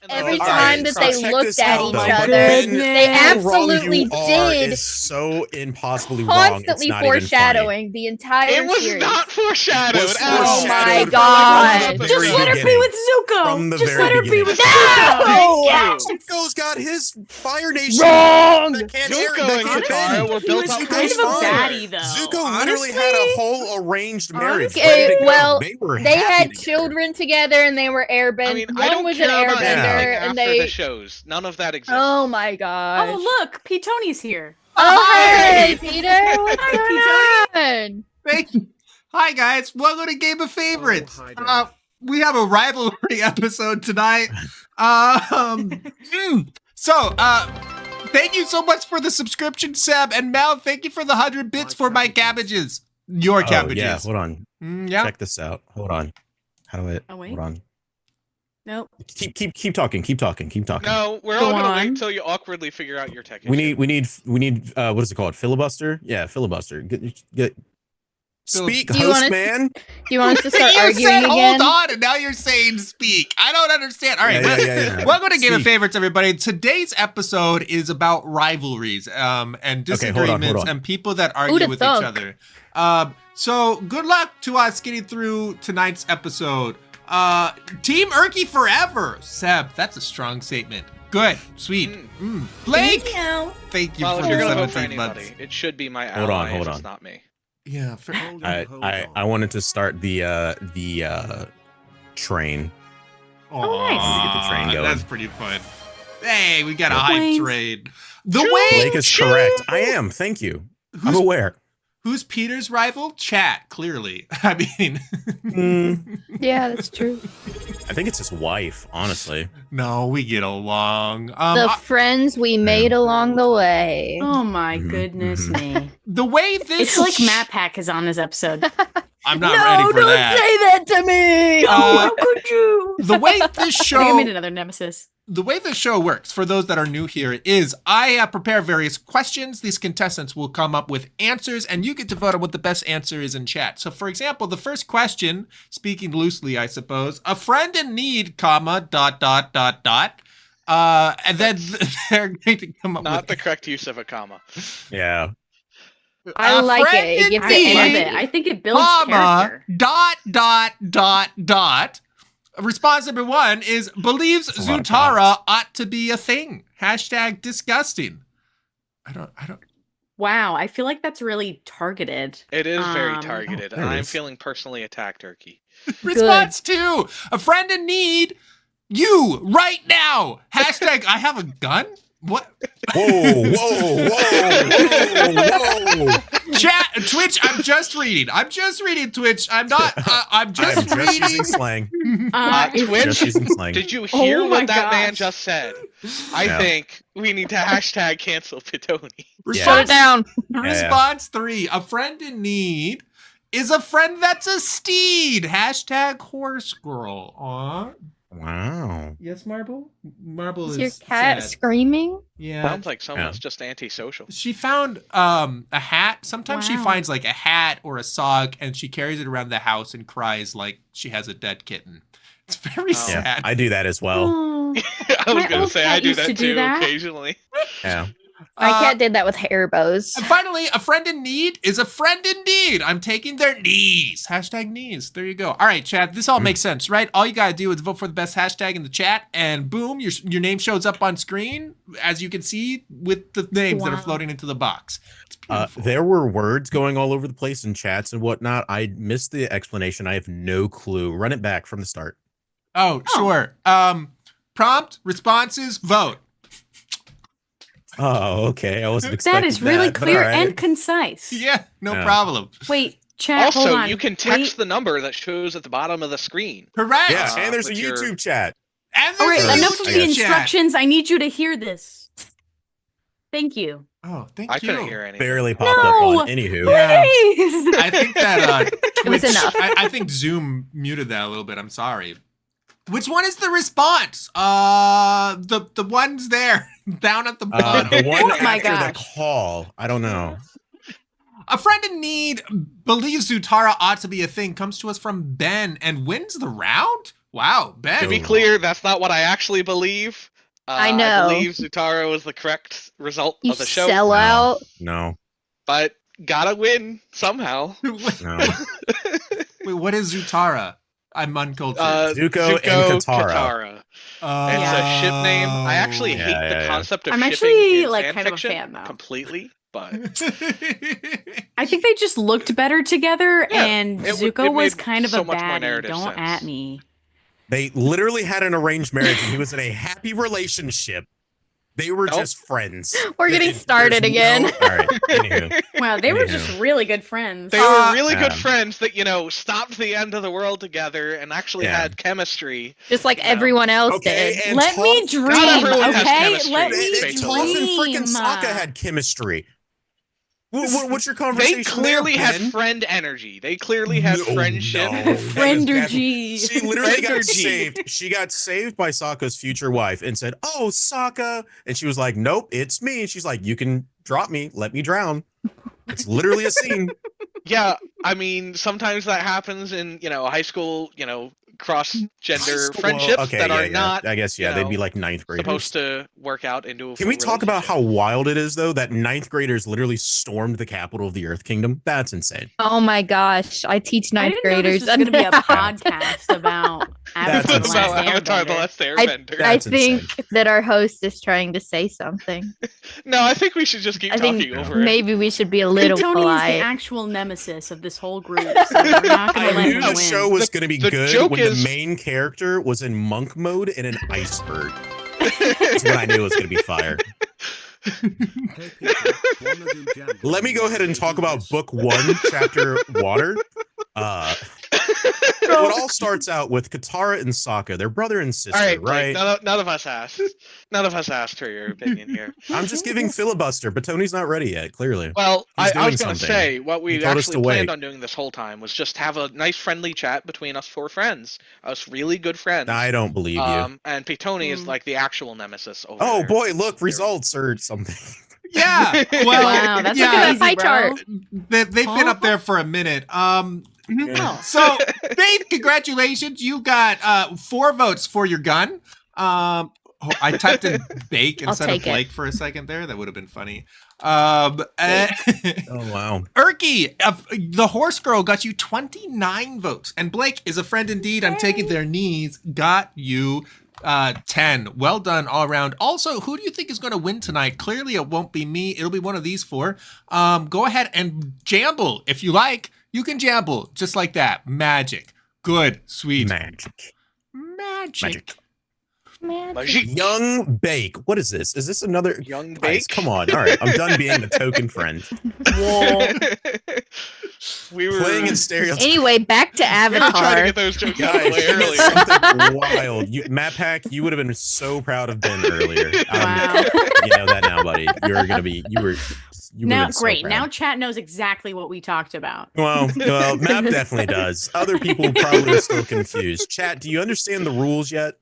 Every time that they looked at each other, they absolutely did. Is so impossibly wrong. Constantly foreshadowing the entire It was series. not foreshadowed. Oh my god! Just let her be with Zuko. From the Just very let her be beginning. with Zuko. Zuko's got his Fire Nation. Wrong. Zuko and Katara were built up kind of a baddie, though. Zuko literally had a whole arranged marriage. Okay, ready to go. well, they had together. children together, and they were airbenders. I mean, I One don't was an care about anything airbender, after and they. the shows. None of that exists. Oh my god! Oh, look, P. Tony's here. Oh hey, Peter! What's Hi, going on? Thank you. Hi, guys. Welcome to Game of Favorites. We have a rivalry episode tonight. Thank you so much for the subscription, Seb. And Mal, thank you for the 100 bits for my cabbages. Your cabbages. Yeah, hold on. Yeah. Check this out. Hold on. How do I? Oh, wait. Hold on. Nope. Keep talking. Keep talking. No, we're all gonna wait until you awkwardly figure out your tech issue. We need what is it called? Filibuster? Yeah, filibuster. Speak, host man. Do you want us to start You arguing said again? hold on, and now you're saying speak. I don't understand. All right, Yeah. welcome to Game of Favorites, everybody. Today's episode is about rivalries and disagreements hold on. and people that argue with each other. So good luck to us getting through tonight's episode. Team ERKY forever. Seb, that's a strong statement. Good, sweet. Blake, thank you Well, for if you're the gonna vote for 17 anybody, months. it should be my ally. Hold on. It's not me. Yeah, I wanted to start the train. Oh, nice. Get the train going. That's pretty fun. Hey, we got a Planes. hype train. The way Blake is correct. I am. Thank you. I'm aware. Who's Peter's rival? Chat, clearly. I mean... Yeah, that's true. I think it's his wife, honestly. No, we get along. The friends we made along the way. Oh my goodness me. The way this... It's like Matt Pack is on this episode. I'm not ready for that. Say that to me! How could you? The way this show... I think I made another Nemesis. The way the show works, for those that are new here, is I prepare various questions. These contestants will come up with answers, and you get to vote on what the best answer is in chat. So, for example, the first question, speaking loosely, I suppose, a friend in need, comma, ... And then they're going to come up with... Not the correct use of a comma. Yeah. I like it. It gives it energy. I think it builds comma, character. ... Response number 1 is believes Zutara ought to be a thing. # disgusting. I don't. Wow, I feel like that's really targeted. It is very targeted. There it I'm is. feeling personally attacked, ERKY. Response 2, a friend in need. You right now. # I have a gun. What? Whoa. Chat, Twitch, I'm just reading Twitch. I'm not, I'm just reading. Using slang. Twitch, Just using slang. did you hear Oh my what that man gosh. just said? I think we need to # cancel Pitoni. Shut it down. Response 3, a friend in need is a friend that's a steed. # horse girl. Aw. Wow. Yes, Marble? Marble Is is your cat sad. screaming? Yeah. Sounds like someone's just antisocial. She found a hat. Sometimes she Wow. finds like a hat or a sock and she carries it around the house and cries like she has a dead kitten. It's very sad. Yeah, I do that as well. Oh. I was My going to old say, cat I do used that to do too that. occasionally. Yeah. My cat did that with hair bows. And finally, a friend in need is a friend indeed. I'm taking their knees. # knees. There you go. All right, chat. This all makes sense, right? All you got to do is vote for the best hashtag in the chat, and boom, your name shows up on screen, as you can see, with the names that are floating into the box. It's beautiful. There were words going all over the place in chats and whatnot. I missed the explanation. I have no clue. Run it back from the start. Oh, sure. Prompt, responses, vote. Oh, okay. I wasn't expecting That is really that, but clear all right. and concise. Yeah, no Yeah. problem. Wait, chat, hold Also, on. you can text Wait. the number that shows at the bottom of the screen. Correct. Yeah, and there's a with your- YouTube chat. And All there's right, a enough of YouTube the chat. instructions. I need you to hear this. Thank you. Oh, thank I you. couldn't hear anything. Barely popped up No. on. Anywho. Yeah. Please. I think that It was Twitch- enough. I think Zoom muted that a little bit. I'm sorry. Which one is the response? The ones there down at the bottom. The one Oh my after the gosh. call. I don't know. A friend in need believes Zutara ought to be a thing. Comes to us from Ben and wins the round. Wow, Ben. To be clear, that's not what I actually believe. I know. I believe Zutara was the correct result You of the show, sell out. No. but gotta win somehow. No. Wait, what is Zutara? I'm uncultured. Zuko and Katara. It's a ship name. I actually Yeah, hate yeah, the yeah. concept of I'm shipping actually, in like, fan kind of a fiction fan, though. completely, but I think they just looked better together, Yeah, and it Zuko was made kind of so a much more baddie. narrative Don't sense. at me. They literally had an arranged marriage and he was in a happy relationship. They were Nope. just friends. We're getting There's started again. All right. Anywho. Wow, they were Anywho. just really good friends. they were really good Yeah. friends that, stopped the end of the world together and actually Yeah. had chemistry. Just like No. everyone else Okay, did. and Let me Toph- dream, Not everyone has okay? chemistry, Let me basically. Toph and freaking dream. Sokka had chemistry. What's your conversation? They clearly there, had Ben? friend energy. They clearly had No, friendship. no. Friendergy. She literally got Friendergy. saved. She got saved by Sokka's future wife and said, "Oh, Sokka," and she was like, "Nope, it's me." And she's like, "You can drop me. Let me drown." It's literally a scene. Yeah, I mean, sometimes that happens in, high school, cross-gender friendships that are not I guess, you they'd know, be like ninth graders. supposed to work out into a Can we full talk about how relationship. wild it is, though, that ninth graders literally stormed the capital of the Earth Kingdom? That's insane. Oh my gosh. I teach I ninth didn't know graders. this was going to be a podcast about That's Avatar: The insane. about Avatar: The Airbender. Last Airbender? I That's think insane. that our host is trying to say something. No, I think we should just keep I think talking over it. maybe we should be a little Tony is the polite. actual nemesis of this whole group, so we're not going I to let knew him the win. show was going to be the good joke when is- the main character was in monk mode in an iceberg. That's when I knew it was going to be fire. Let me go ahead and talk about book 1, chapter Water. It all starts out with Katara and Sokka. They're brother and sister, All right, right? Blake, none of us asked. None of us asked for your opinion here. I'm just giving filibuster, but Tony's not ready yet, clearly. Well, He's I was doing going to something. say, what we He told us actually to planned wait. on doing this whole time was just have a nice friendly chat between us 4 friends. Us really good friends. I don't believe you. And Tony is like the actual nemesis over Oh there. boy, look, results or something. Yeah. Well, Wow, that's yeah. crazy, pie bro. chart. They've been up there for a minute. So, Faith, congratulations. You got 4 votes for your gun. I typed in bake instead of take it. Blake for a second there. That would have been funny. Oh wow. ERKY, the horse girl, got you 29 votes. And Blake is a friend indeed. I'm taking their knees. Got you 10. Well done all around. Also, who do you think is going to win tonight? Clearly, it won't be me. It'll be one of these 4. Go ahead and jamble if you like. You can jamble just like that. Magic. Good. Sweet. Magic. Magic. Young Bake. What is this? Is this another Young Guys, Bake? come on. All right. I'm done being the token friend. We were Playing in stereotypes. Anyway, back to we were trying to Avatar. get those jokes out of the Guys, way you did earlier. something wild. Matt Pack, you would have been so proud of Ben earlier. Wow. You know that now, buddy. You're gonna be. You were. You Now, been so great. proud. Now chat knows exactly what we talked about. Well, Matt definitely does. Other people probably are still confused. Chat, do you understand the rules yet?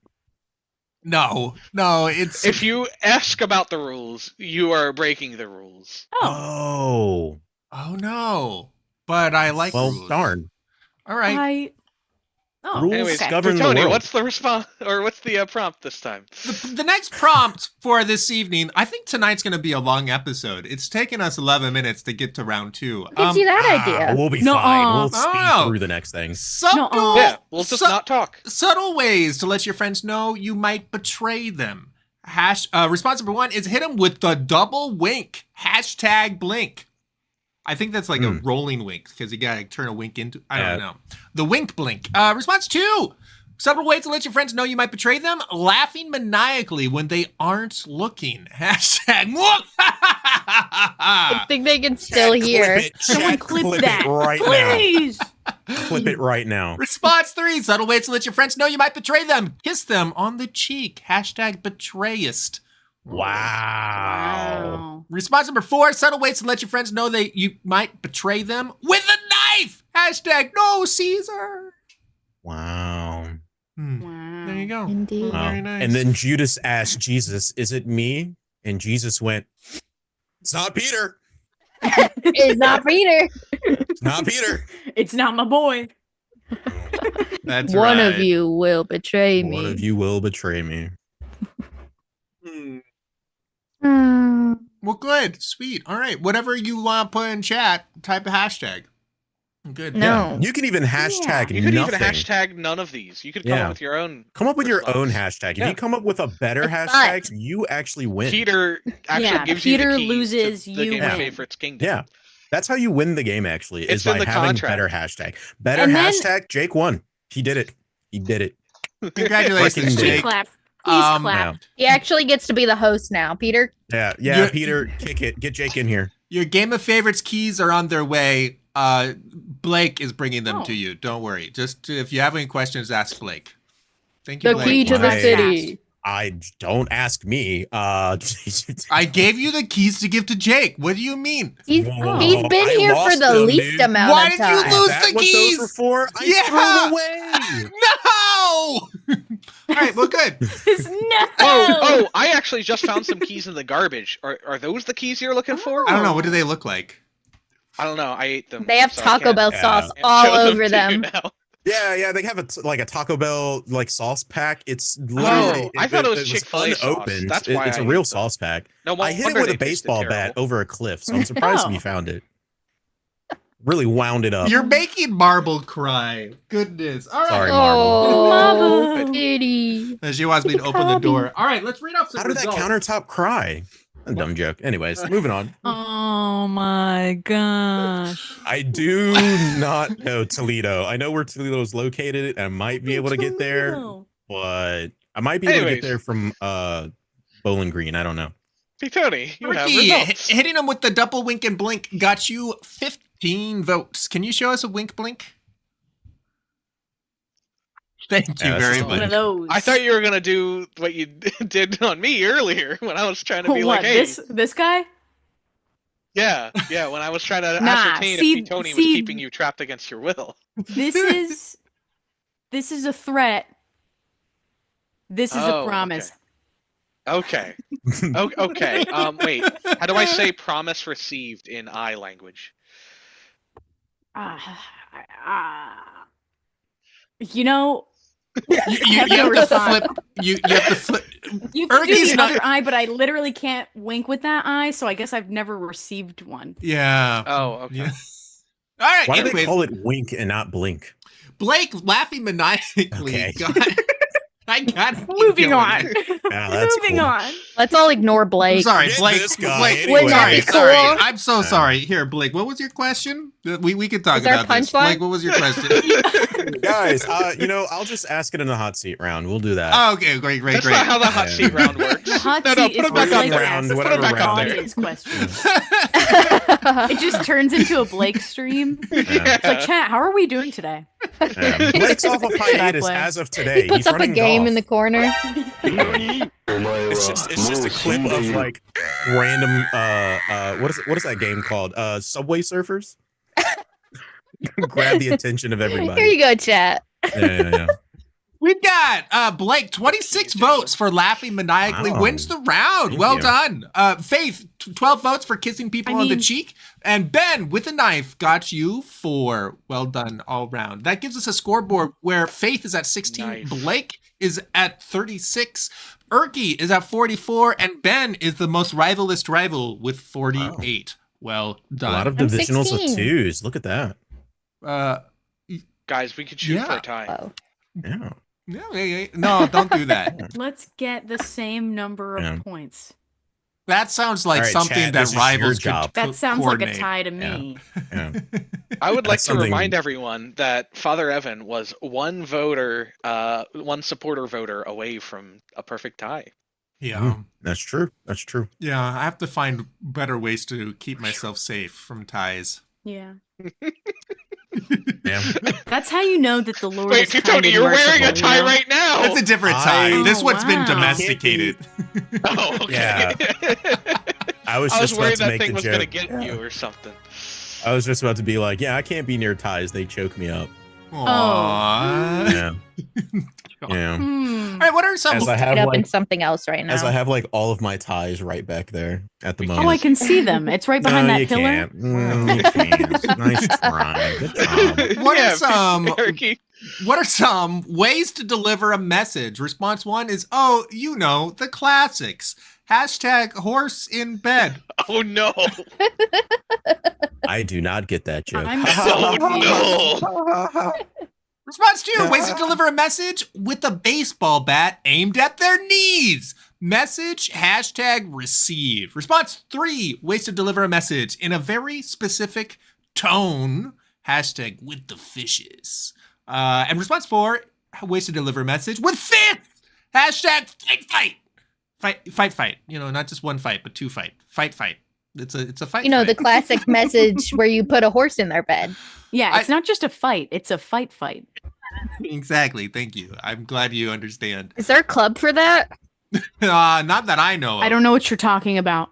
No, it's If you ask about the rules, you are breaking the rules. Oh, oh no. But I like Well, rules. darn. All right. Rules Anyways, govern the Tony, world. what's the response or what's the prompt this time? The next prompt for this evening, I think tonight's going to be a long episode. It's taken us 11 minutes to get to round 2. Gives you that idea. We'll be No, fine. We'll oh. speed through the next thing. Subtle, Yeah, we'll just not talk. subtle ways to let your friends know you might betray them. Response number 1 is hit them with the double wink. #blink. I think that's like a rolling wink because you gotta turn a wink into. I don't know. The wink blink. Response 2. Subtle ways to let your friends know you might betray them. Laughing maniacally when they aren't looking. # I think they can still hear. someone clip that, right please. now. Clip it right now. Response 3. Subtle ways to let your friends know you might betray them. Kiss them on the cheek. #betrayist. Wow. Response number 4. Subtle ways to let your friends know that you might betray them with a knife. #no Caesar. Wow. Wow. There you go. Indeed. Wow. Very nice. And then Judas asked Jesus, "Is it me?" And Jesus went, "It's not Peter. It's not Peter. It's not Peter." It's not my boy. That's One right. of you will betray me. One of you will betray me. Well, good. Sweet. All right. Whatever you want to put in chat, type a hashtag. Good. No. You can even hashtag You could nothing. even hashtag none of these. You could come up with your own. Come up with your response. own hashtag. If Yeah. you come up with a better But- hashtag, you actually win. Peter actually Yeah, gives you Peter the key loses, to the you Game of win. Favorites Kingdom. Yeah. That's how you win the game, actually, is It's in by the having contract. better hashtag. Better And then- hashtag, Jake won. He did it. He did it. Congratulations, Freaking Please Jake. clap. Please Um, clap. He actually gets to be the host now, Peter. Yeah, You're- Peter, kick it. Get Jake in here. Your Game of Favorites keys are on their way. Blake is bringing them Oh. to you. Don't worry. Just if you have any questions, ask Blake. Thank The you, Blake. key to the Why? city. I don't ask me. I gave you the keys to give to Jake. What do you mean? He's Whoa, been I here for lost the them, least dude. amount Why of did you time. lose Is that the what keys? those were for? I Yeah. threw them away. No! All right, well, good. No. Oh, I actually just found some keys in the garbage. Are those the keys you're looking for? I don't know. What do they look like? I don't know. I ate them. They have so I Taco can't- Bell Yeah. sauce can't all show over to them. you now. Yeah, they have a Taco Bell like sauce pack. It's Oh, literally I thought it was Chick-fil-A sauce. unopened. That's It's why a I real ate them. sauce pack. No I hit it wonder with they a tasted baseball bat terrible. over a cliff, so I'm surprised Oh. we found it. Really wound it up. You're making Marble cry. Goodness. All right. Sorry, Marble. Oh, Marble. kitty. She wants me to open the Cubby. door. All right, let's read off some How did that results. countertop cry? A dumb joke. Anyways, moving on. Oh my gosh. I do not know Toledo. I know where Toledo is located, and I might be able to get there, but I might be able to get Anyways. there from Bowling Green. I don't know. Tony, you have ERKY, results. hitting him with the double wink and blink got you 15 votes. Can you show us a wink blink? Thank you that's very just One of much. those. I thought you were gonna do what you did on me earlier when I was trying to be What, like, "Hey, this guy? yeah." When I was trying to Nah, ascertain see- if Tony was see- keeping you trapped against your will. This is a threat. This is a Oh, promise. Okay. Okay. Wait. How do I say promise received in I language? You know, You have to flip. You have to flip. you can do ERKY's the not- other eye, but I literally can't wink with that eye, so I guess I've never received one. Yeah. Oh, okay. Yeah. All right. Why do they anyways, call it wink and not blink? Blake laughing maniacally. Okay. I got it. Moving on. Yeah, that's Moving cool. on. Let's all ignore I'm Blake. sorry, Get Blake. this guy Blake, anyway. Wouldn't that sorry, be sorry. cool? I'm so sorry. Here, Blake, what was your question? We could talk Is there a about this. punchline? Blake, what was your question? Guys, I'll just ask it in the hot seat round. We'll do that. Oh, okay, great. That's not how the hot Yeah. seat round works. The hot No, seat put is it back where up Blake there. round, asks whatever back up round. there. audience questions. It just turns into a Blake stream. Yeah. It's like, chat, how are we doing today? Yeah. Blake's off of hiatus Play. as of today. He puts He's up a running game golf. in the corner. It's just a clip of like random what is that game called? Subway Surfers? Grab the attention of everybody. Here you go, chat. Yeah. We've got Blake, 26 votes for laughing maniacally, Wow. wins the round. Thank Well you. done. Faith, 12 votes for kissing people on the mean- cheek. And Ben, with a knife, got you 4. Well done all round. That gives us a scoreboard where Faith is at 16, Knife. Blake is at 36, ERKY is at 44, and Ben is the most rivalist rival with 48. Well A done. lot of I'm divisionals of 16. twos. Look at that. Guys, we could shoot for Yeah. a tie. Oh. Yeah. No, don't do that. Let's get the same number of Yeah. points. That sounds like All right, something Chad, that this is your rivals could job. That sounds like a coordinate. tie to Yeah. me. Yeah. I would like That's to something- remind everyone that Father Evan was one supporter voter away from a perfect tie. Yeah. That's true. That's true. Yeah, I have to find better ways to keep myself safe from ties. Yeah. Yeah. That's how you know that the Lord Wait, is kind Tony, and you're wearing a merciful, tie you know? right now. That's a different tie. I- This one's been wow. domesticated. Oh, okay. Yeah. I was I was just about worried to that make thing the was gonna joke. get you or something. I was just about to be like, yeah, I can't be near ties. They choke me up. Aww. Yeah. Yeah. Hmm. All right, what are some? As I It have up in like, something else right now. as I have like all of my ties right back there at the moment. Oh, I can see them. It's right behind No, that you pillar. can't. You can't. Nice try. Good job. What are Yeah, some? ERKY. What are some ways to deliver a message? Response 1 is, oh, you know, the classics. Hashtag horse in bed. Oh no! I do not get that joke. I'm Oh no! Response 2, ways to deliver a message with a baseball bat aimed at their knees. Message hashtag received. Response 3, ways to deliver a message in a very specific tone. Hashtag with the fishes. And response 4, ways to deliver a message with fists. Hashtag fight. You know, not just one fight, but 2 fight. Fight. It's a fight. You know, the fight. classic message where you put a horse in their bed. Yeah, it's not just a fight. It's a fight. Exactly. Thank you. I'm glad you understand. Is there a club for that? Not that I know of. I don't know what you're talking about.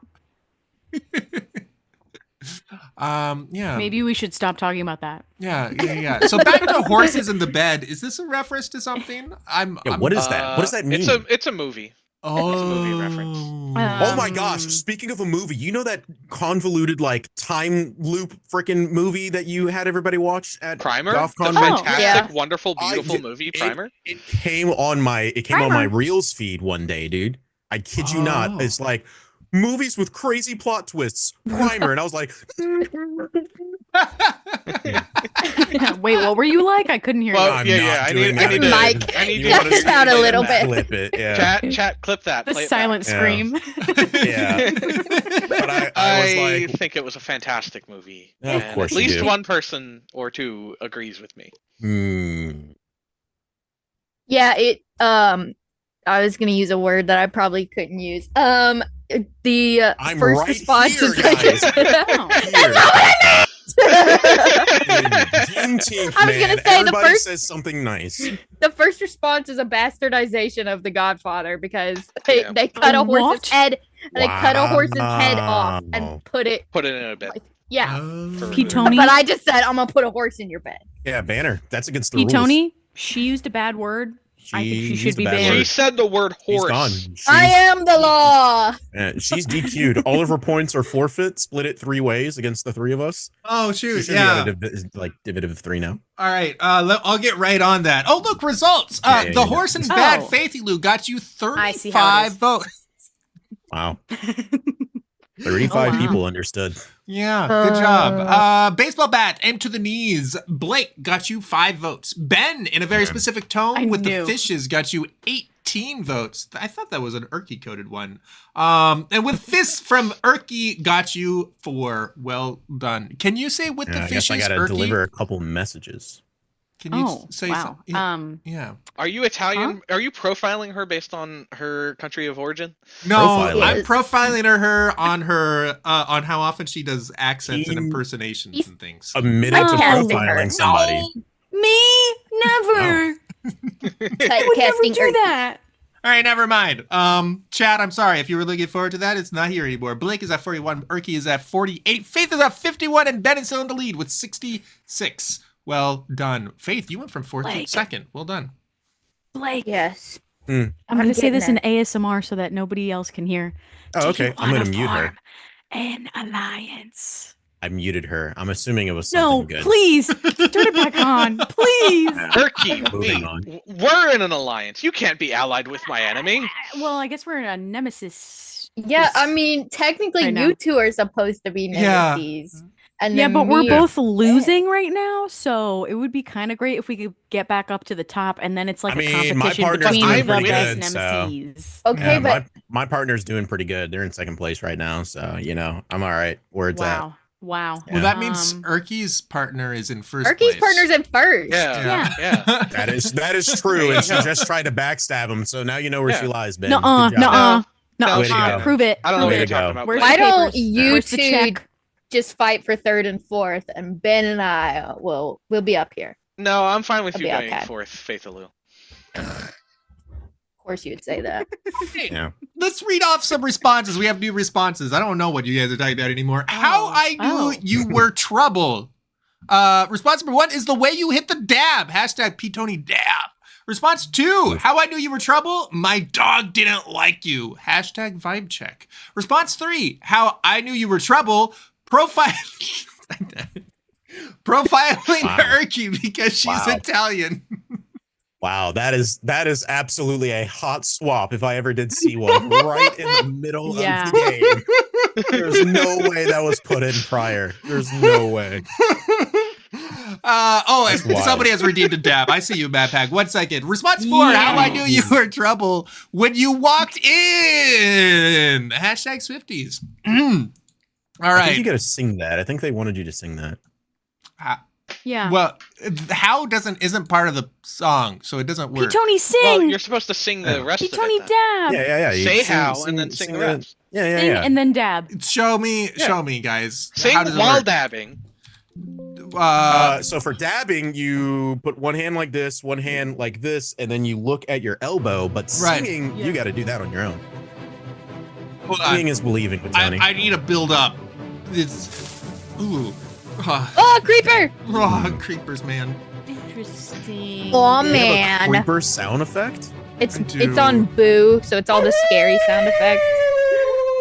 Yeah. Maybe we should stop talking about that. Yeah. So back to horses in the bed. Is this a reference to something? What is that? What does that mean? It's a movie. Oh, It's a movie reference. Oh my gosh, speaking of a movie, you know that convoluted like time loop freaking movie that you had everybody watch at Primer, Golf the Con? fantastic, yeah. wonderful, beautiful I- movie. it- Primer. It came on my Reels feed one day, dude. I kid you Oh. not. It's like movies with crazy plot twists. Primer, and I was like, Wait, what were you like? I couldn't hear Well, you. I'm yeah, not yeah. I doing need that to. Mike, I need You to wanna cut see it out a it? little bit. Clip it, yeah. Chat, clip that. The play it silent Yeah. scream. Yeah. But I was like, think it was a fantastic movie. Yeah, of and course at you least do. one person or two agrees with me. Yeah, I was gonna use a word that I probably couldn't use. the I'm first right response here, is guys. like, Juneteenth, I was gonna man. say, the Everybody first- says something nice. the first response is a bastardization of The Godfather because they, Yeah. they cut a What? horse's head. They cut a horse's head off Wow. and put it. Put it in a bed. Yeah, P-Tony, but I just said I'm gonna put a horse in your bed. Yeah, Banner. That's against the rules. P-Tony, she used a bad word. I think she used should a be bad banned. She word. said the word She's horse. gone. I am the law. She's DQ'd. All of her points are forfeit. Split it 3 ways against the 3 of us. Oh She shoot! should Yeah. be at a division of 3 now. All right. I'll get right on that. Oh look, results. Yeah, The horse and bad Faithy Lou got you I see how it 35 is. votes. Wow. 35 wow. people understood. Yeah, good job. Baseball bat, aim to the knees. Blake got you 5 votes. Ben, in a very specific tone I with knew. the fishes, got you 18 votes. I thought that was an ERKY coded one. And with fists from ERKY, got you 4. Well done. Can you say with the I fishes, guess I gotta ERKY? deliver a couple messages. Can you Oh, say wow. something? Yeah. Are you Italian? Are you profiling her based on her country of origin? No, Profiling. I'm profiling her on how often she does accents and He- impersonations and things. Admitted to Typecasting her. profiling somebody. Me? Never. I would never Typecasting do Erky. that. All right, never mind. Chad, I'm sorry. If you were looking forward to that, it's not here anymore. Blake is at 41, ERKY is at 48, Faith is at 51, and Ben is still in the lead with 66. Well done. Faith, you went from 4th to Blake. 2nd. Well done. Blake. Yes. I'm I'm going to say getting this in ASMR so that nobody else can hear. Oh, Do okay. you I'm gonna wanna mute her. form an alliance? I muted her. I'm assuming it was No, something good. please. Turn it back on. Please. ERKY, Moving me. on. We're in an alliance. You can't be allied with my enemy. Well, I guess we're in a nemesis. Yeah, I mean, technically, Right now. you two are supposed to be Yeah. nemesis. And Yeah, then but we're me- both losing right now, so it would be kind of great if we could get back up to the top, and then it's like I a mean, my competition partner's between doing the pretty best good, so- nemesis. Okay, Yeah, but my partner's doing pretty good. They're in 2nd place right now, so I'm all right. Where it's at. Wow. Well, that means Um, ERKY's partner is in 1st ERKY's place. partner's in first. Yeah. That is true, and she Yeah. just tried to backstab him. So now you know where she Yeah. lies, Ben. Nuh-uh, Good job. nuh-uh, No, Way to nuh-uh. go. Prove it. I don't know prove what you're Way to it. talking go. about. Where's Blake. Why the don't papers? you Where's the two check? just fight for 3rd and 4th, and Ben and I will be up here. No, I'm fine with I'll you be going okay. 4th, Faithaloo. Of course, you would say that. Yeah. Let's read off some responses. We have new responses. I don't know what you guys are talking about anymore. How I knew you were trouble. Response number 1 is the way you hit the dab. Hashtag #PTonyDab. Response 2, how I knew you were trouble. My dog didn't like you. Hashtag vibe check. Response 3, how I knew you were trouble. Profiling Wow. ERKY because she's Wow. Italian. Wow, that is absolutely a hot swap if I ever did see one right in the middle Yeah. of the game. There's no way that was put in prior. There's no way. And That's wild. somebody has redeemed a dab. I see you, Mad Pack. 1 second. Response 4, how I knew you were in trouble when you walked in. Hashtag Swifties. All I think you right. gotta sing that. I think they wanted you to sing that. Yeah. Well, how isn't part of the song, so it doesn't work. P-Tony, sing! Well, you're supposed to sing the rest of P-Tony, it. then. dab! Yeah. You Say sing- how and then sing the rest. Yeah. Sing and then dab. Show me, guys. Sing how does it while work? dabbing. So for dabbing, you put one hand like this, one hand like this, and then you look at your elbow. But Right. singing, Yeah. you got to do that on your own. Hold on. Seeing is believing with Tony. I need to build up. It's ooh. Oh, creeper! Creepers, man. Interesting. Oh Do you have a man, creeper sound effect. it's I do. on Boo, so it's all the scary sound effects.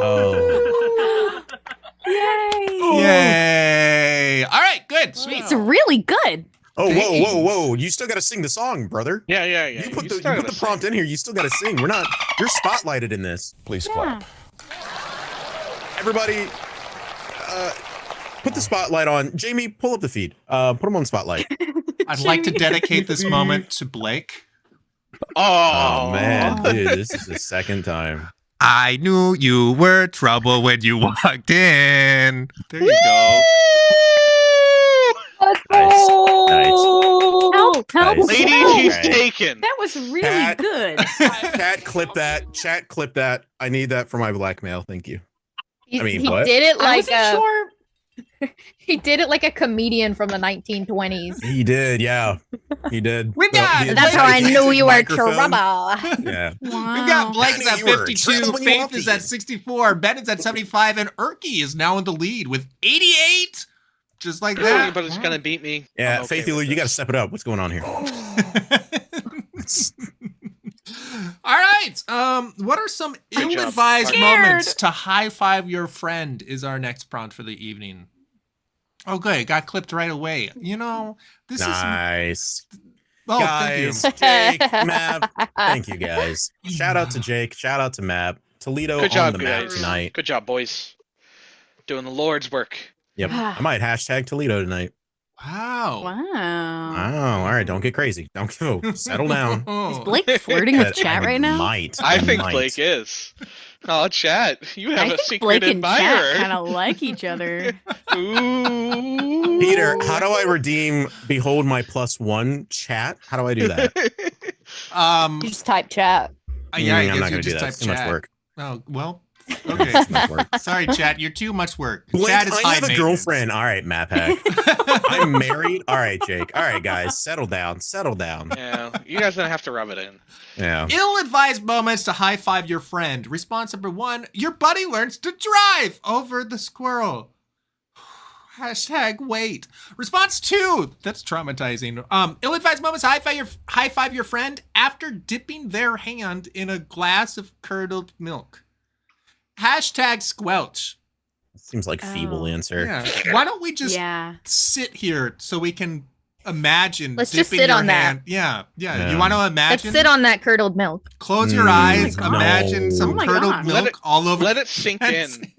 Oh, Yay! Yay! All right, good, sweet. It's really good. oh, Thanks. whoa! You still got to sing the song, brother. Yeah. You put the prompt in here. You still got to sing. You're spotlighted in this. Please Yeah. Everybody, put the spotlight on. Jamie, pull up the feed. Put him on spotlight. I'd like to dedicate this moment to Blake. Oh man, dude, this is the 2nd time. I knew you were trouble when you walked in. There you go. Let's Nice. go. Help! Nice. Lady, help. she's Right. taken. That was really Cat. good. Chat, clip that. Chat, clip that. I need that for my blackmail. Thank you. He, I mean, he what? did it I like wasn't a sure. he did it like a comedian from the 1920s. He did, yeah. He did. We got- That's how I knew you were microphone. trouble. Yeah. Wow. We've got Blake's I at knew you were 52, trouble when you Faith walked is in. at 64, Ben is at 75, and ERKY is now in the lead with 88. Just like that. Anybody's gonna beat me. Yeah, I'm okay Faithy Lou, with you got to this. step it up. What's going on here? All right. What are some Good job, ill-advised Mark. moments to high-five your friend is our next prompt for the evening. Oh, good. It got clipped right away. You know, this Nice. is... Oh, Guys, thank you. Jake, Map, thank you guys. Shout out to Jake. Shout out to Map. Toledo Good on job, the map guys. tonight. Good job, boys. Doing the Lord's work. Yep. I might hashtag Toledo tonight. Wow. Wow. Oh, all right. Don't get crazy. Don't go. Settle down. Is Blake flirting with But chat I right now? Might. I think might. Blake is. Oh, chat. You have I a think secret Blake and admirer. chat kind of like each other. Ooh. Peter, how do I redeem behold my +1 chat? How do I do that? You just type chat. Yeah, I I'm guess not you going to do just that. type It's too much chat. work. Oh, well, okay. Too much work. Sorry, chat. You're too much work. Blake, Chat is I high have a maintenance. girlfriend. All right, Map Hack. I'm married. All right, Jake. All right, guys. Settle down. Settle down. Yeah, you guys don't have to rub it in. Yeah. Ill-advised moments to high-five your friend. Response number 1, your buddy learns to drive over the squirrel. Hashtag wait. Response 2, that's traumatizing. Ill-advised moments to high-five your friend after dipping their hand in a glass of curdled milk. Hashtag squelch. Seems like feeble Oh. answer. Yeah. Why don't we just Yeah. sit here so we can imagine Let's just dipping sit your on that. hand? Yeah. Yeah. You want to Let's imagine? sit on that curdled milk. Close your Mm, eyes. oh my Imagine God. some Oh my curdled God. milk Let it- all over. Let it sink in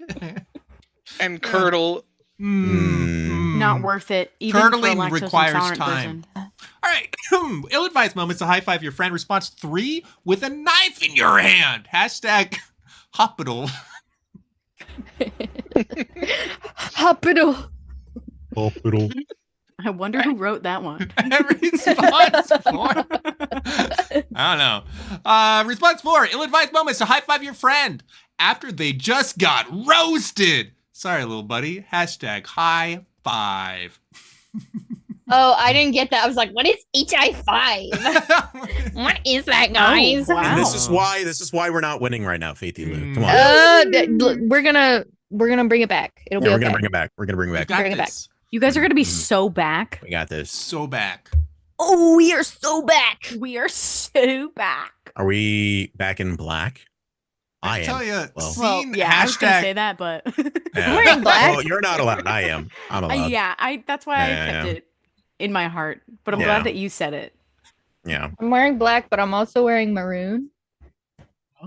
and curdle. Not worth it. Even Curdling for a lactose requires intolerant time. person. All right. Ill-advised moments to high-five your friend. Response 3, with a knife in your hand. Hashtag hospital. Hospital. Hospital. I wonder who wrote that one. Response 4. I don't know. Response 4, ill-advised moments to high-five your friend after they just got roasted. Sorry, little buddy. Hashtag high five. Oh, I didn't get that. I was like, what is HI5? What is that, guys? wow. And this is why we're not winning right now, Faithy Lou. Come on. We're gonna bring it back. It'll Yeah, be we're okay. gonna bring it back. We're gonna bring it We back. got Bring it back. this. You guys are going to be so back. We got this. So back. Oh, we are so back. We are so back. Are we back in black? I I tell am. you, Well, seeing yeah, I was going to say hashtag. that, but Yeah. Wearing black? Well, you're not allowed. I am. I'm allowed. yeah, that's why I Yeah, kept yeah. it in my heart. But I'm Yeah. glad that you said it. Yeah. I'm wearing black, but I'm also wearing maroon.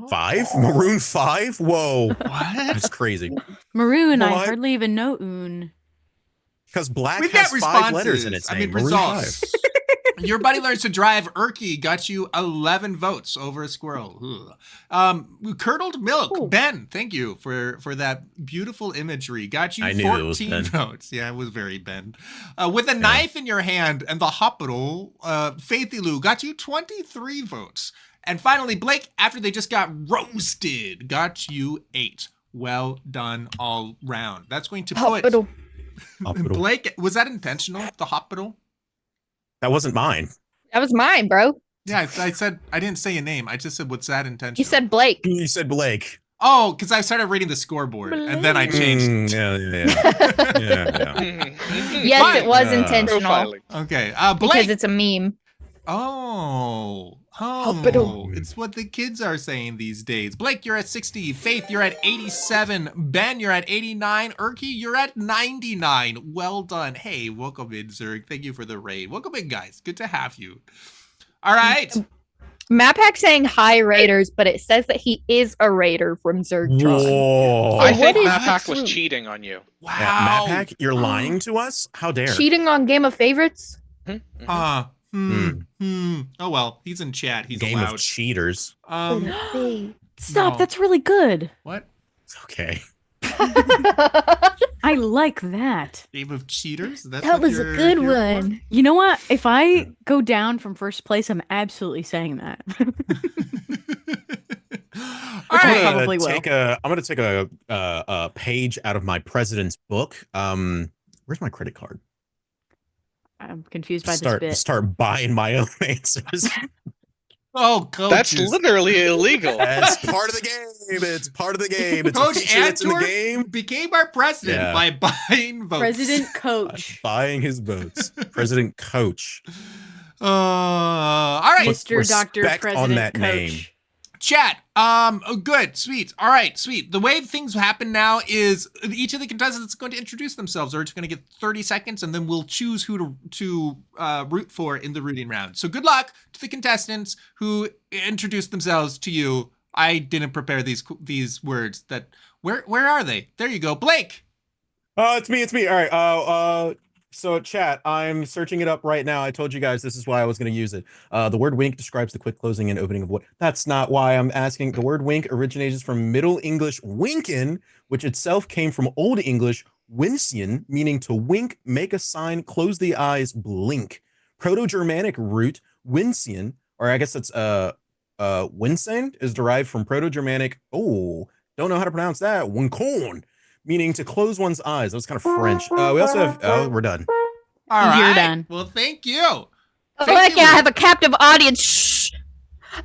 5? Maroon 5? Whoa. What? That's crazy. Maroon, Well, I hardly even know oon. Because black We've has got 5 letters responses. in its I name. mean, Maroon results. 5. Your buddy learns to drive. ERKY got you 11 votes over a squirrel. Curdled milk. Ooh. Ben, thank you for that beautiful imagery. Got you I knew it was 14 Ben. votes. Yeah, it was very Ben. With a knife in your hand and the hospital, Faithy Lou got you 23 votes. And finally, Blake, after they just got roasted, got you 8. Well done all round. That's going to put Hospital. Hospital. Blake. Was that intentional? The hospital? That wasn't mine. That was mine, bro. Yeah, I said I didn't say a name. I just said what's that intentional? You said Blake. You said Blake. oh, because I started reading the scoreboard and then I changed. Yeah, yeah, yeah. Yes, Fine. it was Uh, intentional Profiling. Okay, because Blake. it's a meme. Oh, it's what the kids are saying these days. Blake, you're at 60. Faith, you're at 87. Ben, you're at 89. ERKY, you're at 99. Well done. Hey, welcome in, Zerg. Thank you for the raid. Welcome in, guys. Good to have you. All right. Mappack saying hi Raiders, but it says that he is a Raider from Zergtron. Whoa. I What think is Mappack was true? cheating on you. Wow. Yeah, Mappack, you're lying to us? How dare? Cheating on Game of Favorites? Oh, well, he's in chat. He's Game allowed. of cheaters. Stop, No. that's really good. What? Okay. I I like that. Game of cheaters? That's That what was a you're good here one. You know what? If I go down from first place, I'm absolutely saying that. All I right. probably will. I'm gonna take a page out of my president's book. Where's my credit card? I'm confused by this bit. Start buying my own answers. Oh, coaches. That's literally illegal. That's part of the game. It's part of the game. It's Coach a feature that's in the Antor game. became our president by buying votes. President Coach. Buying his votes. President Coach. All right. Mr. Dr. Respect President on that Coach. name. Chat. Good. Sweet. All right. Sweet. The way things happen now is each of the contestants is going to introduce themselves. They're just going to get 30 seconds, and then we'll choose who to root for in the rooting round. So good luck to the contestants who introduced themselves to you. I didn't prepare these words. Where are they? There you go, Blake. It's me. All right. So chat, I'm searching it up right now. I told you guys this is why I was going to use it. The word wink describes the quick closing and opening of what. That's not why I'm asking. The word wink originates from Middle English winkin, which itself came from Old English wincian, meaning to wink, make a sign, close the eyes, blink. Proto-Germanic root wincian, or I guess that's wincen, is derived from Proto-Germanic. Oh, don't know how to pronounce that. Winkon, meaning to close one's eyes. That was kind of French. We also have. Oh, we're done. All right. You're done. Well, thank you. Oh, Thank heck you, yeah, I Lou. have a captive audience. Shh.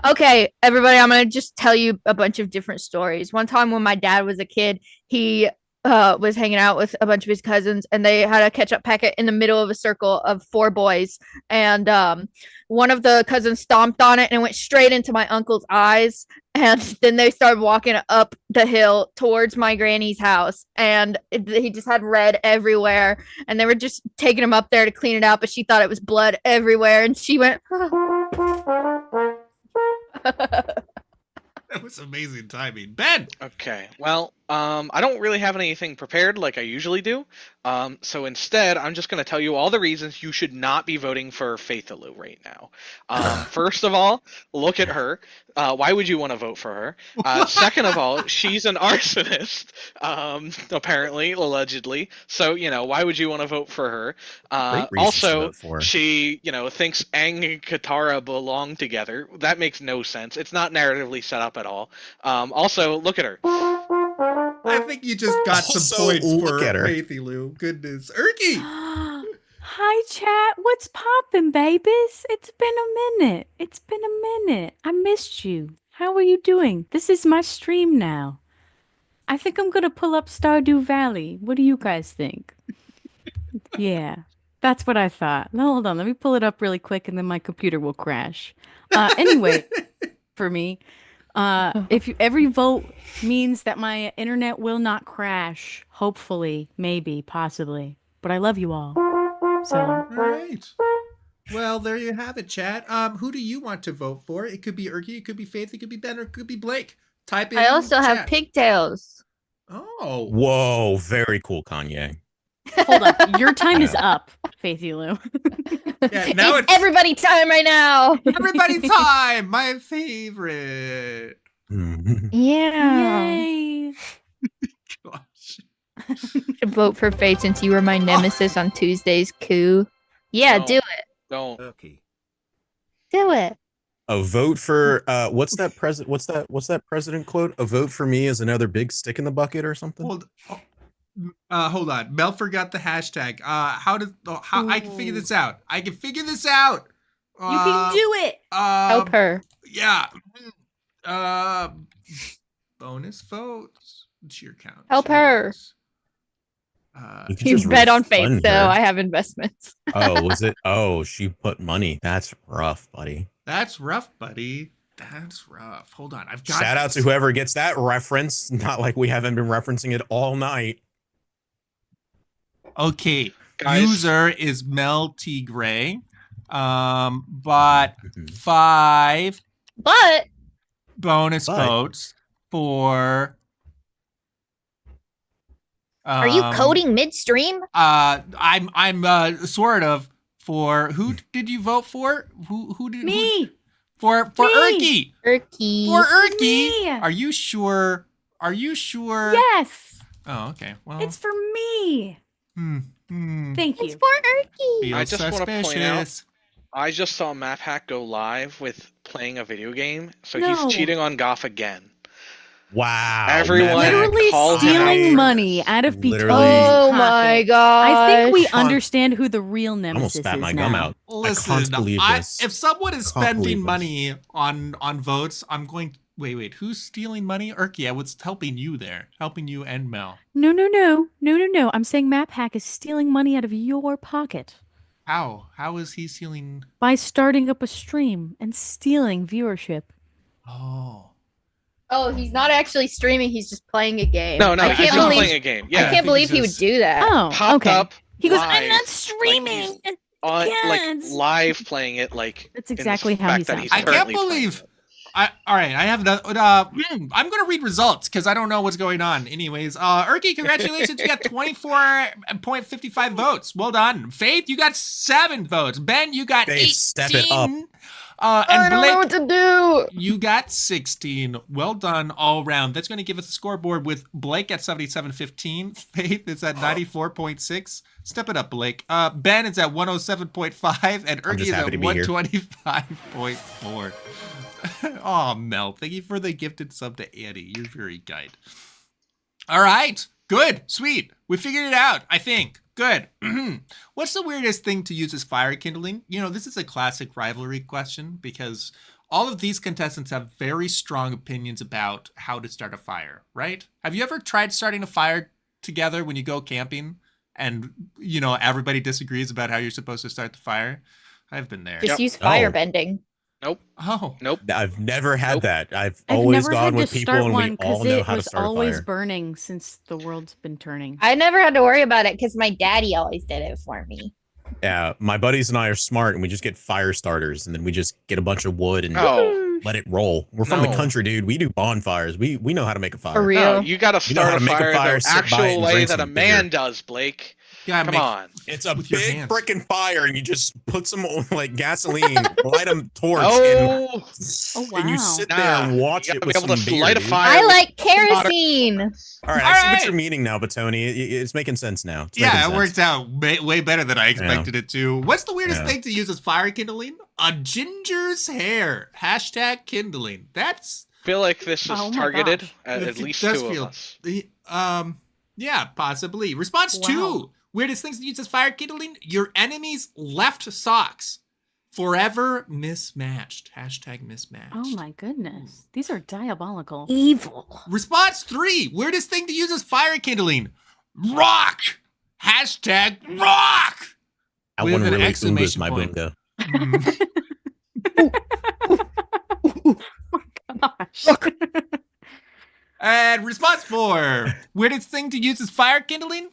Okay, everybody, I'm going to just tell you a bunch of different stories. One time when my dad was a kid, he was hanging out with a bunch of his cousins, and they had a ketchup packet in the middle of a circle of 4 boys. And one of the cousins stomped on it and it went straight into my uncle's eyes. And then they started walking up the hill towards my granny's house. And he just had red everywhere. And they were just taking him up there to clean it out. But she thought it was blood everywhere. And she went. That was amazing timing. Ben. Okay. Well, I don't really have anything prepared like I usually do. So instead, I'm just going to tell you all the reasons you should not be voting for Faithaloo right now. First of all, look at her. Why would you want to vote for her? Second of all, she's an arsonist, apparently, allegedly. So, why would you want to vote for her? Great reasons to Also, vote for her. she, thinks Aang and Katara belong together. That makes no sense. It's not narratively set up at all. Also, look at her. I think you just got some Also, points look for at her. Faithy Lou. Goodness. Erky. Hi, chat. What's poppin', babies? It's been a minute. I missed you. How are you doing? This is my stream now. I think I'm gonna pull up Stardew Valley. What do you guys think? Yeah, that's what I thought. No, hold on. Let me pull it up really quick, and then my computer will crash. Anyway, for me, every vote means that my internet will not crash. Hopefully, maybe, possibly. But I love you all. So, All right. Well, there you have it, chat. Who do you want to vote for? It could be Erky, it could be Faith, it could be Ben, or it could be Blake. Type in I also have chat. pigtails. Oh. Whoa, very cool, Kanye. hold up. Your time is up, Faithy Lou. Yeah, now It's everybody time right now. everybody time. My favorite. Yeah. Yay. Gosh. To vote for Fate since you were my nemesis on Tuesday's coup. Yeah, No. do it. Don't. Okay. Do it. A vote for what's that president quote? A vote for me is another big stick in the bucket or something. Hold on. Mel forgot the hashtag. How I can figure this out. You can do it. Help her. Yeah. Bonus votes. What's your count? Help her. You could You just bet on Fate, refund so her. I have investments. Oh, was it? Oh, she put money. That's rough, buddy. That's rough, buddy. That's rough. Hold on. I've got Shout out to whoever gets that reference. Not like we haven't been referencing it all night. Okay. Guys. User is Mel T. Gray. But 5 But bonus But- votes for are you coding midstream? I'm sort of for who did you vote for? Who did Me. for Me. ERKY. ERKY. For ERKY. Me. Are you sure? Are you sure? Yes. Oh, okay. Well, It's for me. Thank you. It's for ERKY. Feels I just want to point out, suspicious. I just saw MapHack go live with playing a video game, so No. he's cheating on Goff again. Wow. Everyone Literally call him out stealing for money this. out of Literally. Oh Betone's my pocket. god! I think we Con- understand who the real I almost Nemesis spat is my now. gum out. Listen, I can't believe this. if someone is Can't believe spending this. money on votes, I'm going. Wait. Who's stealing money? ERKY, I was helping you there, helping you and Mel. No. I'm saying MapHack is stealing money out of your pocket How? How is he stealing? by starting up a stream and stealing viewership. Oh. Oh, he's not actually streaming. He's just playing a game. No, I he's can't just believe. playing a game. I Yeah, I can't think believe he's he would just- do that. Oh, popped okay. up. He goes, live, I'm not like streaming. he's on Kids. live playing it like. That's in the exactly how he fact that sounds. he's I can't currently playing believe. it. All right, I have another. I'm going to read results because I don't know what's going on. Anyways, ERKY, congratulations. You got 24.55 votes. Well done. Faith, you got 7 votes. Ben, you got Faith, 18. step it up. I And don't know what Blake, to do. you got 16. Well done all around. That's going to give us a scoreboard with Blake at 77.15. Faith is at 94.6. Step it up, Blake. Ben is at 107.5, and I'm ERKY just is happy at to be here. 125.4. Oh, Mel, thank you for the gifted sub to Annie. You're very kind. All right. Good. Sweet. We figured it out, I think. Good. What's the weirdest thing to use as fire kindling? You know, this is a classic rivalry question because all of these contestants have very strong opinions about how to start a fire, right? Have you ever tried starting a fire together when you go camping and, you know, everybody disagrees about how you're supposed to start the fire? I've been there. Just Yep. use fire Oh. bending. Nope. Oh. Nope. I've never had Nope. that. I've I've always never gone had with to people start and one we all because know it how to was start a always fire. burning since the world's been turning. I never had to worry about it because my daddy always did it for me. Yeah, my buddies and I are smart and we just get fire starters and then we just get a bunch of wood and Oh, let it roll. We're from the No. country, dude. We do bonfires. We know how to make a fire. For real. no, you gotta You know how start to a make a fire, fire, the sit by it, actual and way drink that a some man beer. does, Blake. Yeah, Come on. It's a With your big hands. freaking fire and you just put some like gasoline, light them torch Oh, and you wow. sit there nah. and watch You it gotta with be some able to beer, light a dude. fire. I with like water. kerosene. All right, All I see right. what you're meaning now, but Tony, it's making sense now. It's Yeah, making it sense. worked out way better than I expected it to. What's the weirdest Yeah. thing to use as fire kindling? A ginger's hair. Hashtag kindling. That's feel like this is Oh my targeted gosh. at it least does 2 feel- of us. yeah, possibly. Response Wow. 2. Weirdest things to use as fire kindling? Your enemy's left socks. Forever mismatched. Hashtag mismatched. Oh my goodness. These are diabolical. Evil. Response 3. Weirdest thing to use as fire kindling? Rock. Hashtag rock. I With want to an really Ubers exclamation my point. bunga. Gosh. And response 4. Weirdest thing to use as fire kindling?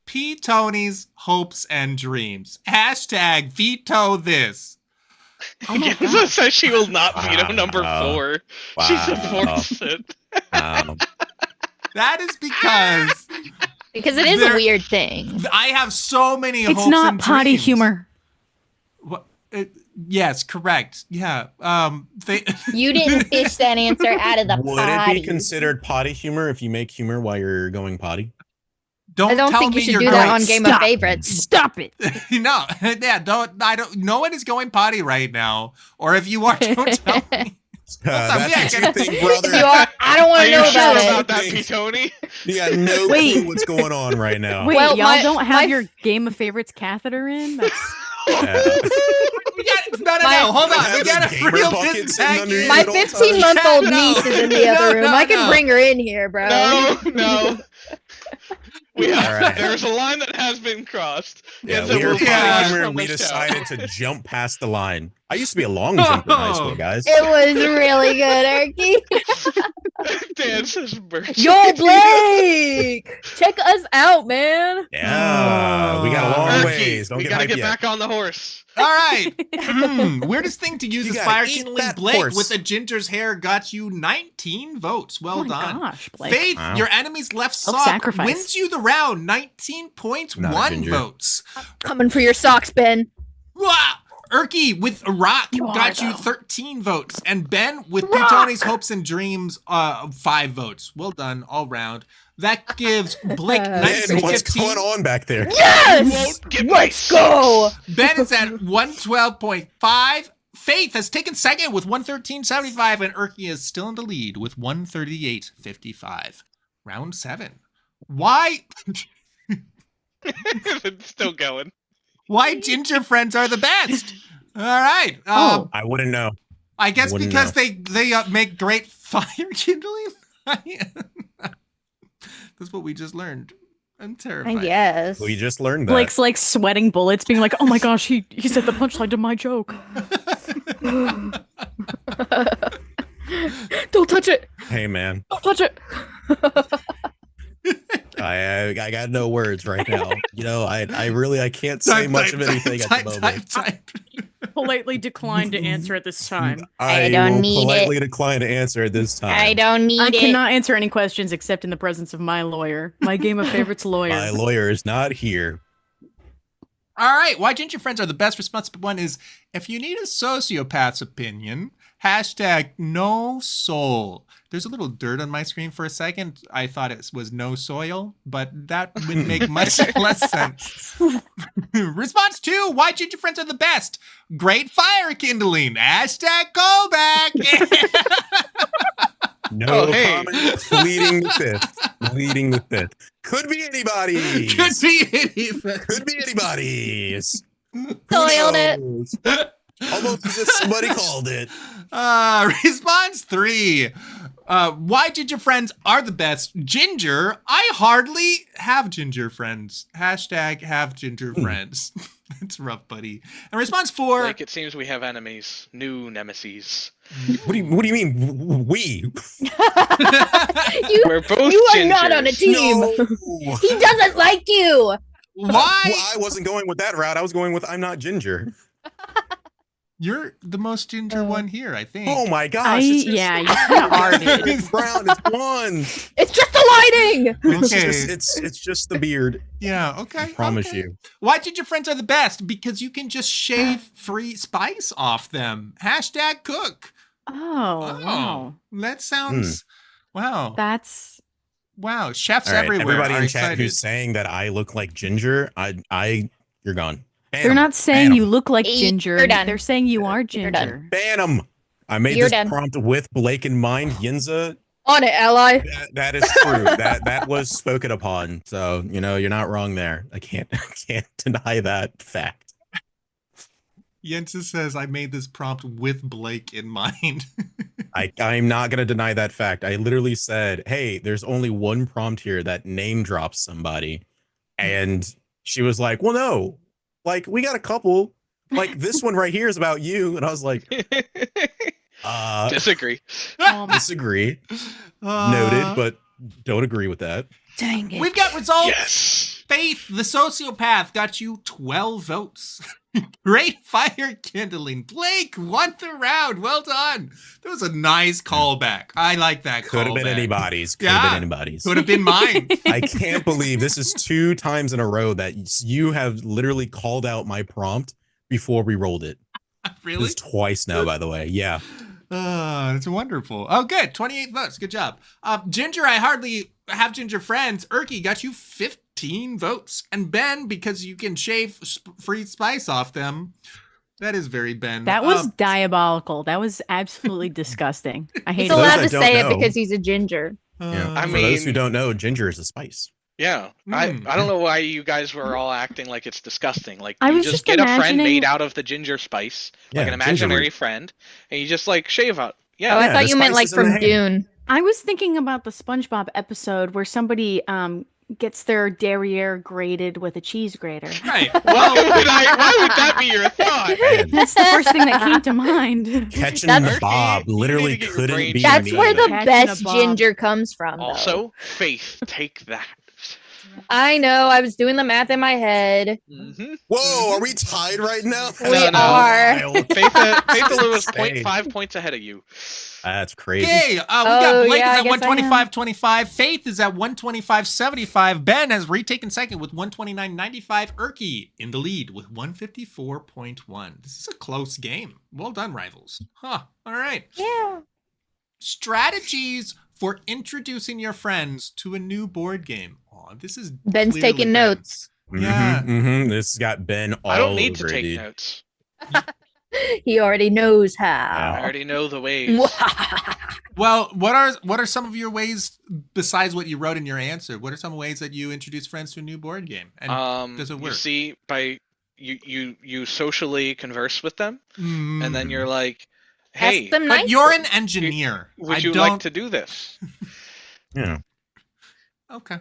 P. Tony's hopes and dreams. Hashtag veto this. Oh my Genza gosh. says she will not veto number Wow. 4. She supports it. Wow. That is because Because it is There- a weird thing. I have so many hopes It's not and potty dreams. humor. What? Yes, correct. Yeah. They You didn't fish that answer out of the Would potty. it be considered potty humor if you make humor while you're going potty? don't I don't tell think me you should you're do going, that on Game of Stop. Favorites. Stop it. No, yeah, no one is going potty right now. Or if you are, don't tell me. That's yeah, what you think, brother. You are, I don't want Are to you know sure about about it. that, Thanks. P. Tony? You got no Wait. clue what's going on right now. Wait, Well, y'all my- don't have my- your Game of Favorites catheter in? That's Yeah. We got, no, My- hold on. Have We a got to gamer reel bucket this sitting back under in. you My at all times. 15-month-old No, niece is in the no, other room. no, I can no. bring her in here, bro. No. We have, All right. There's a line that has been crossed. Yeah, Genza we were will potty punish humor from and we the show. decided to jump past the line. I used to be a long jumper in high school, guys. It was really good, ERKY. Dan says mercy. Yo, Blake! Check us out, man. Yeah, we got a long ERKY, ways. Don't we get gotta hyped get yet. back on the horse. All right. Weirdest thing to use You as gotta fire eat kindling. that Blake horse. with a ginger's hair got you 19 votes. Well oh my done. gosh, Blake. Faith, Wow. your enemy's left sock Self-sacrifice. wins you the round. Not a 19.1 ginger. votes. Coming for your socks, Ben. Wow. ERKY with a rock You got are, you though. 13 votes. And Ben with Rock! Tony's hopes and dreams, 5 votes. Well done all round. That gives Blake Ben, nice and what's 15. going on back there? Yes! Let's go! Ben is at 112.5. Faith has taken second with 113.75, and ERKY is still in the lead with 138.55. Round 7. Why? It's still going. Why ginger friends are the best? All right. I wouldn't know. I guess Wouldn't because know. they make great fire kindling. That's what we just learned. I'm terrified. I guess. We just learned that. Blake's like sweating bullets, being like, "Oh my gosh, he said the punchline to my joke." Don't touch it! Hey, man. Don't touch it! I got no words right now. I can't say much of anything at the moment. Type. Politely declined to answer at this time. I don't will need politely decline to answer at this time. I don't need I it. cannot answer any questions except in the presence of my lawyer, my game of favorites lawyer. My lawyer is not here. All right. Why ginger friends are the best response one is, if you need a sociopath's opinion, hashtag no soul. There's a little dirt on my screen for a second. I thought it was no soil, but that would make much less sense. Response 2, why ginger friends are the best? Great fire kindling. Hashtag callback. No hey. comment. Pleading the fifth. Pleading the fifth. Could be anybody. Could be anything. Could be anybody's. Soiled it. Almost as if somebody called it. Response 3. Why ginger friends are the best? Ginger, I hardly have ginger friends. Hashtag have ginger friends. That's rough, buddy. And response 4. Like, it seems we have enemies. New Nemeses. What do you mean? We? We're both You are gingers. not on a team. No. He doesn't like you. Why? Well, I wasn't going with that route. I was going with I'm not ginger. You're the most ginger one here, I think. Oh my gosh. It's just- you kind of are, dude. It's brown. It's blonde. It's just the lighting. It's Okay. just it's just the beard. Yeah, okay. I promise okay. you. Why ginger friends are the best? Because you can just shave free spice off them. Hashtag cook. Oh, wow. That sounds... Wow. That's Wow. Chefs All right, everywhere everybody are in chat excited. who's saying that I look like ginger, you're gone. Ban they're 'em. not saying Ban you 'em. look like You're ginger. done. They're saying you are You're done. ginger. Ban them. I made You're this done. prompt with Blake in mind. Yinza, On it, ally. that is true. that was spoken upon. So you're not wrong there. I can't deny that fact. Yensa says, I made this prompt with Blake in mind. I'm not gonna deny that fact. I literally said, "Hey, there's only one prompt here that name drops somebody," and she was like, "Well, no, like we got a couple. Like this one right here is about you," and I was like, Disagree. "Disagree." Noted, but don't agree with that. Dang it. We've got results. Yes. Faith, the sociopath, got you 12 votes. Great fire kindling. Blake won the round. Well done. That was a nice callback. I like that Could have been callback. anybody's. Could have Yeah. been anybody's. Could have been mine. I can't believe this is 2 times in a row that you have literally called out my prompt before we rolled it. Really? This is twice now, by the way. Yeah. That's wonderful. Oh, good. 28 votes. Good job. Ginger, I hardly have ginger friends. ERKY got you 15 votes. And Ben, because you can shave free spice off them. That is very Ben. That was diabolical. That was absolutely disgusting. I hate He's For it. those allowed that to don't say know- it because he's a ginger. Yeah. I For those who mean- don't know, ginger is a spice. Yeah. I don't know why you guys were all acting like it's disgusting. Like, I you was just just get a friend imagining- made out of the ginger spice, like Yeah, an imaginary gingery. friend, and you just like shave out. Oh, Yeah. I Yeah, thought the you meant like spices in the from hand. Dune. I was thinking about the SpongeBob episode where somebody gets their derriere grated with a cheese grater. Right. Why would that be your thought? Man, That's the first thing that came to mind. catching That's- Bob You need literally to get your couldn't brain be. That's me. where the Catching best a bob. ginger comes from. though. Also, Faith, take that. I know. I was doing the math in my head. Mm-hmm. Whoa, are we tied right now? We No. are. Wild. Faith was Insane. 0.5 points ahead of you. That's crazy. Okay, we got Oh, Blake yeah, I is at guess I am. 125.25. Faith is at 125.75. Ben has retaken second with 129.95. ERKY in the lead with 154.1. This is a close game. Well done, rivals. Huh. All right. Yeah. Strategies for introducing your friends to a new board game. Oh, this is Ben's clearly taking Ben. notes. Yeah. This has got Ben all I don't need to over it, take dude. notes. He already knows I how. already know the ways. Well, what are some of your ways besides what you wrote in your answer? What are some ways that you introduce friends to a new board game? And does it work? You see, by you socially converse with them, and then you're like, "Hey, Ask them but nicely. you're an engineer. would you like to do this?" Yeah. Okay,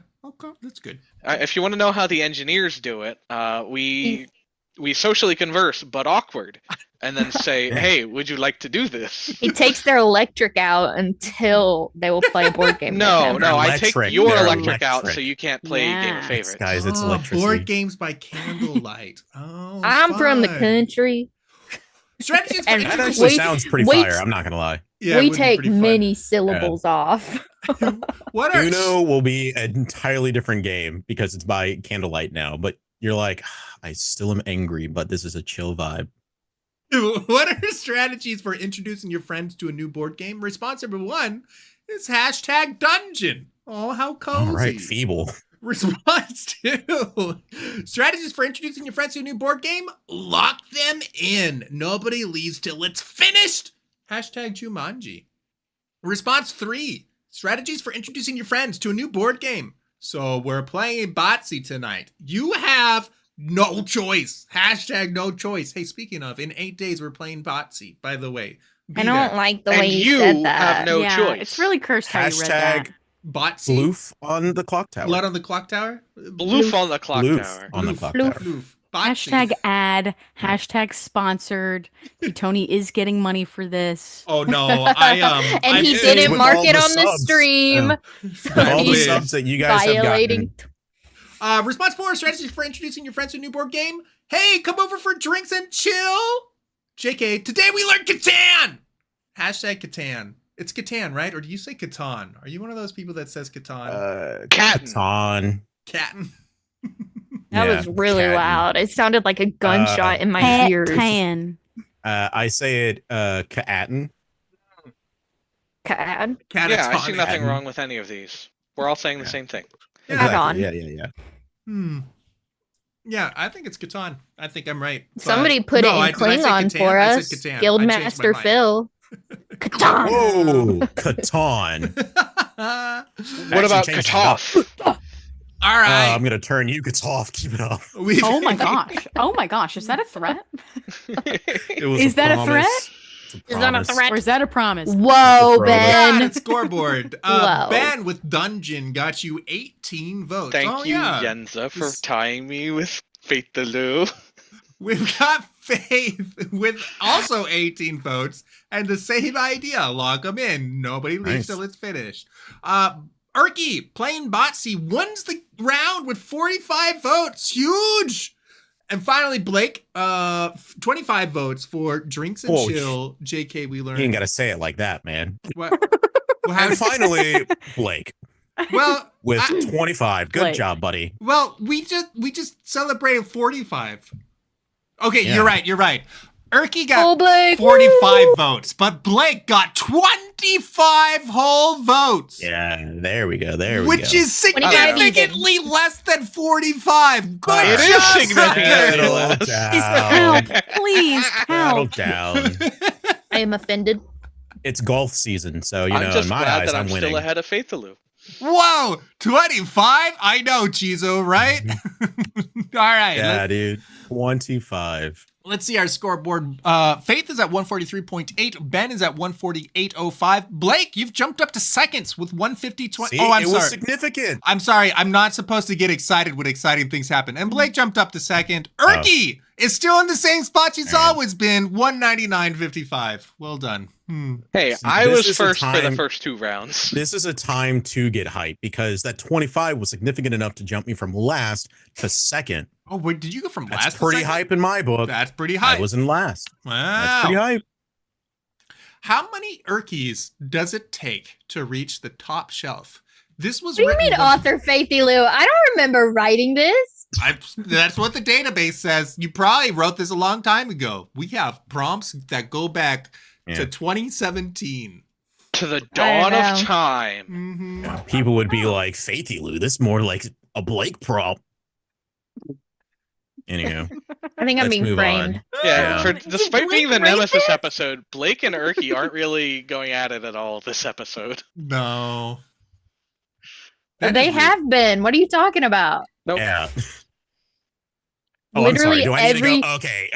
that's good. If you want to know how the engineers do it, we socially converse, but awkward, and then say, "Hey, would you like to do this?" He takes their electric out until they will play a board game. No, with him. no, I take Electric. your They're electric out, so electric. you can't play Game of Yes, Favorites. Guys, it's Oh, electricity. board games by candlelight. Oh, I'm from the fun. country. Strategies for And That introducing- actually Wait- sounds pretty wait. fire. I'm not gonna lie. Yeah, it we would be take pretty fun. many syllables off. What are Uno will be an entirely different game because it's by candlelight now. But you're like, I still am angry, but this is a chill vibe. What are strategies for introducing your friends to a new board game? Response number 1 is #dungeon. Oh, how cozy. All right, feeble. Response 2. Strategies for introducing your friends to a new board game? Lock them in. Nobody leaves till it's finished. #Jumanji. Response 3. Strategies for introducing your friends to a new board game. So we're playing Botsy tonight. You have no choice. #no choice. Hey, speaking of, in 8 days we're playing Botsy, by the way. Be I don't there. like the And way you you said that. have no yeah, choice. it's really cursed how you read that. Botsy. Bloof on the clock tower. Blood on the clock tower? Bloof on the clock Bloof tower. on the Bloof. clock Bloof. tower. Bloof. Botsy. #ad, #sponsored. Tony is getting money for this. Oh no, I and he did didn't with mark all it the on the subs. stream. With all the Weird. subs that you guys have Violating. gotten. Response 4, strategies for introducing your friends to a new board game. Hey, come over for drinks and chill. JK, today we learned Catan. #Catan. It's Catan, right? Or do you say Catan? Are you one of those people that says Catan? Catan. Catan. That Yeah, was really Catan. loud. It sounded like a gunshot in my ears. Tan. I say it Catan. Cad. Yeah, I see Catatonic. nothing wrong with any of these. We're all saying the same thing. Catan. Yeah. Yeah, I think it's Catan. I think I'm right. But- Somebody put No, it in did I say Klingon Catan? for I us. said Catan. I changed my Guildmaster mind. Phil. Catan. Whoa, Catan. What about changed it up. Katoff? All right. I'm gonna turn you off. Keep it up. We've- Oh my gosh. Oh my gosh. Is that a threat? It was Is that a promise. threat? It's Is that a promise. threat? Or is that a promise? Whoa, Bro. Yeah, Ben. it's scoreboard. Whoa. Ben with Dungeon got you 18 votes. Thank oh, you, yeah. Yenza, for This- tying me with Faith the Lou. We've got Faith with also 18 votes and the same idea. Lock them in. Nobody leaves Nice. till it's finished. ERKY, playing Botsy, wins the round with 45 votes. Huge. And finally, Blake, 25 votes for Drinks and Whoa. Chill. JK, we learned. You ain't gotta say it like that, man. What? Well, how- And finally, Blake well, with I- 25. Good Blake. job, buddy. Well, we just celebrated 45. Okay, Yeah. you're right. ERKY got Oh, Blake. 45 votes, but Blake got 25 whole votes. Yeah, there we go. There we go. Which is 25 significantly less than 45. Good It is job, significantly sir. less. Help. Please Settle help. down. I am offended. It's golf season, so you I'm know, just in my glad eyes, that I'm winning. still ahead of Faith the Lou. Whoa, 25? I know, Chizo, right? All right, Yeah, dude. 25. let's see our scoreboard. Faith is at 143.8. Ben is at 148.05. Blake, you've jumped up to seconds with 150.20. See, Oh, I'm it sorry. was significant. I'm sorry. I'm not supposed to get excited when exciting things happen. And Blake jumped up to second. ERKY is still in the same spot she's Alright. always been. 199.55. Well done. Hey, See, I this was is a first for the time- first 2 rounds. This is a time to get hyped because that 25 was significant enough to jump me from last to second. Oh, wait, did you go from That's last to pretty second? hype in my book. That's pretty high. I was in last. That's Wow. pretty hype. How many ERKYs does it take to reach the top shelf? This was What do you written mean, when- author Faithy Lou? I don't remember writing this. That's what the database says. You probably wrote this a long time ago. We have prompts that go back Yeah. to 2017. To the dawn of time. Mm-hmm. People would be like, Faithy Lou, this is more like a Blake prop. Anyhow, I think I'm let's being move framed. on. Yeah, Yeah. despite being the Blake rate Nemesis this? episode, Blake and ERKY aren't really going at it at all this episode. No. They have been. What are you talking about? Nope. Yeah. Oh, Literally I'm sorry. Do I need to go? Okay.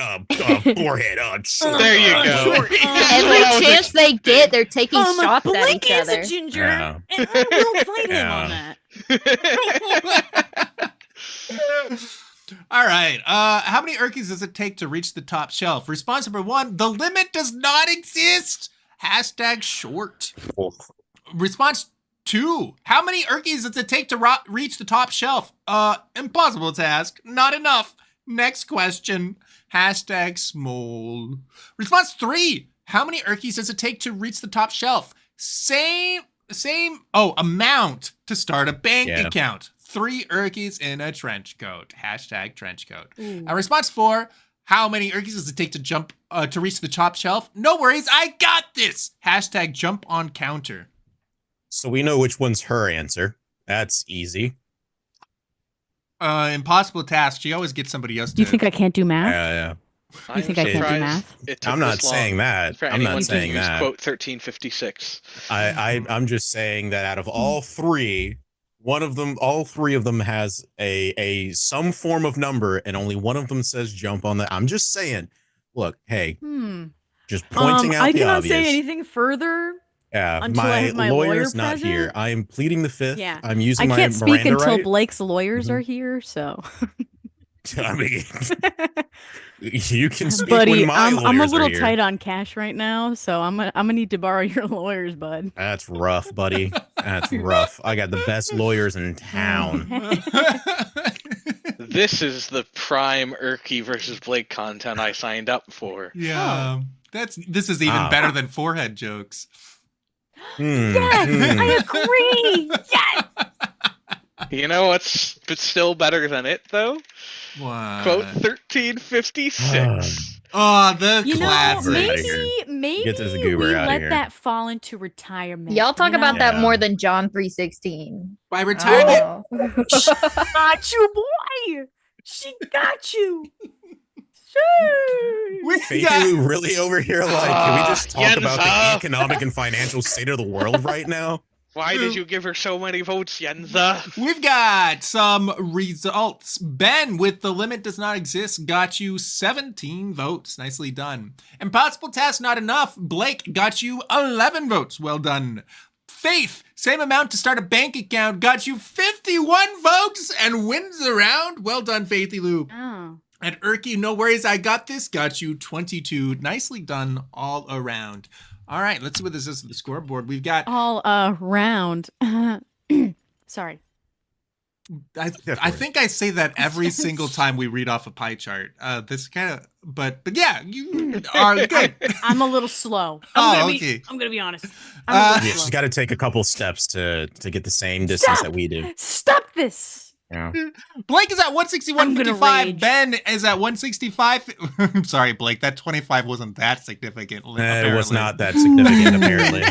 Forehead. There you go. Every chance they get, they're taking shots at Blake each is other. a ginger, Yeah. and I will fight him Yeah. on that. All right. How many ERKYs does it take to reach the top shelf? Response number 1, the limit does not exist. Hashtag short. Response 2, how many ERKYs does it take to reach the top shelf? Impossible to ask. Not enough. Next question. Hashtag small. Response 3, how many ERKYs does it take to reach the top shelf? Same, amount to start a bank account. 3 ERKYs in a trench coat. Hashtag trench coat. Response 4, how many ERKYs does it take to jump to reach the top shelf? No worries, I got this. Hashtag jump on counter. So we know which one's her answer. That's easy. Impossible task. She always gets somebody else to. Do you think I can't do math? Yeah. You think I can't do math? I'm not saying that. I'm not saying that. Quote 1356. I'm just saying that out of all three, all three of them has a some form of number, and only one of them says jump on the. I'm just saying. Look, hey, just pointing out I the cannot obvious. say anything further. Yeah, Until I have my lawyer's lawyer not here. present? I am pleading the fifth. Yeah. I'm using I can't my speak Miranda until right. Blake's lawyers are here, so. I mean, you can speak Buddy, when my lawyers I'm a little are here. tight on cash right now, so I'm gonna need to borrow your lawyers, bud. That's rough, buddy. That's rough. I got the best lawyers in town. This is the prime ERKY versus Blake content I signed up for. Yeah, this is even better than forehead jokes. Yes, I agree. Yes. You know what's still better than it though? What? Quote 1356. Oh, the You know, classic. maybe Get this we goober outta let here. that fall into retirement. Y'all talk you know? about that Yeah. more than John 3:16. By retirement. Oh. Got you, boy. She got you. Faithy Lou really over here like, can we just talk about the Yenza. economic and financial state of the world right now? Why did you give her so many votes, Yenza? We've got some results. Ben with the limit does not exist got you 17 votes. Nicely done. Impossible task not enough. Blake got you 11 votes. Well done. Faith, same amount to start a bank account, got you 51 votes and wins the round. Well done, Faithy Lou. Oh. And ERKY, no worries, I got this, got you 22. Nicely done all around. All right, let's see what this is on the scoreboard. We've got All around. Sorry. I think I say that every single time we read off a pie chart. This kind of, but yeah, you are good. I'm a little slow. Okay. I'm gonna be honest. I'm a little Yeah, slow. she's got to take a couple steps to get the same distance that we do. Stop this. Yeah. Blake is at I'm gonna 161.55. rage. Ben is at 165. I'm sorry, Blake. That 25 wasn't that significant. It was not that significant, apparently.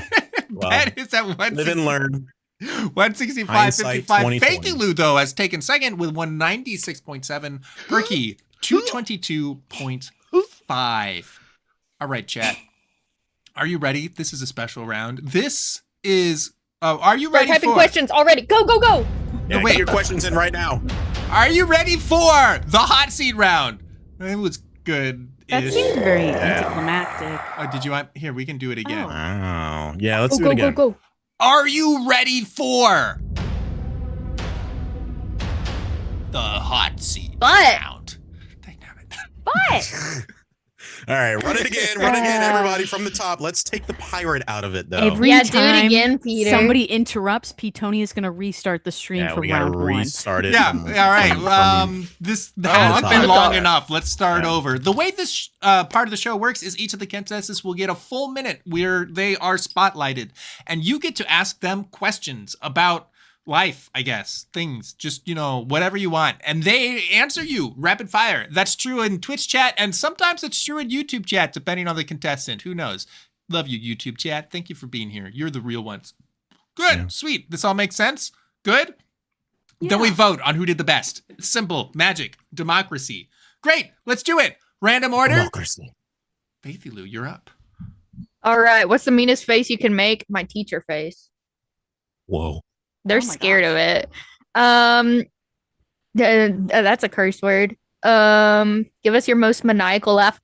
Well, Ben is at live and learn. 165.55. Hindsight 2020. Faithy Lou, though, has taken second with 196.7. ERKY, 222.5. All right, chat. Are you ready? This is a special round. This is... are you Start ready typing for... questions already. Go, go, go. Yeah, wait. get your questions in right now. Are you ready for the hot seat round? It was good. That seems very anticlimactic. Did you want... Here, we can do it again. Oh. Wow. Yeah, let's Go, do it go, go, again. go. Are you ready for the hot seat But- round? Dynamic. But All right, run it again, everybody, from the top. Let's take the pirate out of it, though. Every yeah, do it time again, Peter. somebody interrupts, Petoni is going to restart the stream yeah, for we gotta round one. restart it. Yeah, from- all right. from- This Oh, has I been thought- long enough. Let's start Yeah. over. The way this part of the show works is each of the contestants will get a full minute where they are spotlighted, and you get to ask them questions about life, I guess, things, just, whatever you want. And they answer you rapid fire. That's true in Twitch chat, and sometimes it's true in YouTube chat, depending on the contestant. Who knows? Love you, YouTube chat. Thank you for being here. You're the real ones. Good. Yeah. Sweet. This all makes sense? Good? Yeah. Then we vote on who did the best. It's simple. Magic. Democracy. Great. Let's do it. Random order. Democracy. Faithy Lou, you're up. All right. What's the meanest face you can make? My teacher face. Whoa. They're scared of it. That's a curse word. Give us your most maniacal laugh.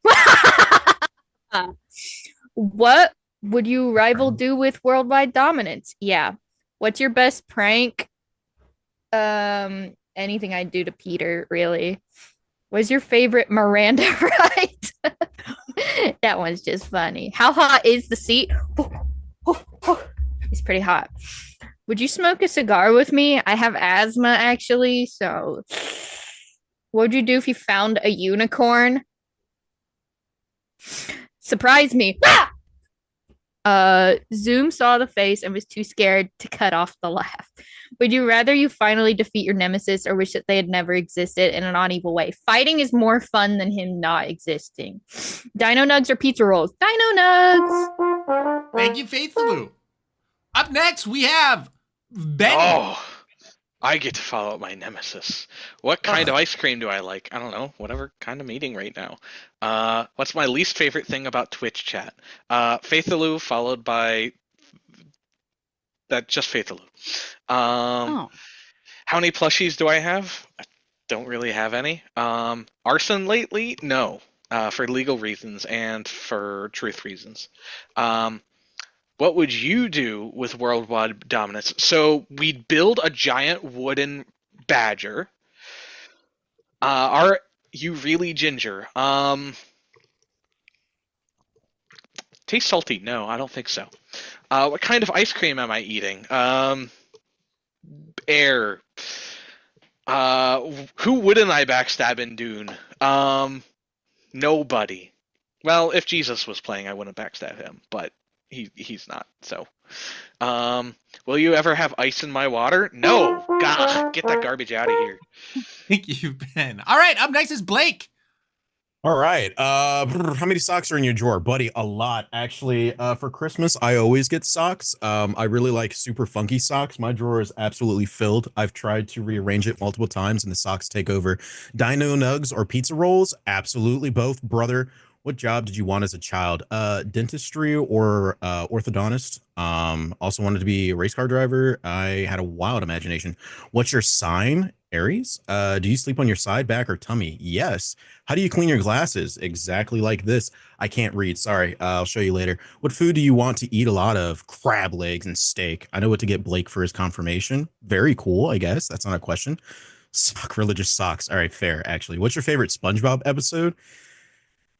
What would you rival do with worldwide dominance? Yeah. What's your best prank? Anything I'd do to Peter, really. What's your favorite Miranda ride? That one's just funny. How hot is the seat? It's pretty hot. Would you smoke a cigar with me? I have asthma, actually, so... What would you do if you found a unicorn? Surprise me. Zoom saw the face and was too scared to cut off the laugh. Would you rather you finally defeat your nemesis or wish that they had never existed in an unequal way? Fighting is more fun than him not existing. Dino nugs or pizza rolls? Dino nugs. Thank you, Faithful. Up next, we have Ben. Oh, I get to follow up my nemesis. What kind of ice cream do I like? I don't know. Whatever kind I'm eating right now. What's my least favorite thing about Twitch chat? Faithaloo followed by that. Just Faithaloo. How many plushies do I have? I don't really have any. Arson lately? No. For legal reasons and for truth reasons. What would you do with worldwide dominance? So we'd build a giant wooden badger. Are you really ginger? Taste salty? No, I don't think so. What kind of ice cream am I eating? Air. Who wouldn't I backstab in Dune? Nobody. Well, if Jesus was playing, I wouldn't backstab him, but he's not. So, will you ever have ice in my water? No. God, get that garbage out of here. Thank you, Ben. All right, up next is Blake. All right. How many socks are in your drawer, buddy? A lot, actually. For Christmas, I always get socks. I really like super funky socks. My drawer is absolutely filled. I've tried to rearrange it multiple times, and the socks take over. Dino nugs or pizza rolls? Absolutely both, brother. What job did you want as a child? Dentistry or orthodontist? Also wanted to be a race car driver. I had a wild imagination. What's your sign? Aries? Do you sleep on your side, back, or tummy? Yes. How do you clean your glasses? Exactly like this. I can't read. Sorry. I'll show you later. What food do you want to eat a lot of? Crab legs and steak. I know what to get Blake for his confirmation. Very cool, I guess. That's not a question. Religious socks. All right, fair, actually. What's your favorite SpongeBob episode?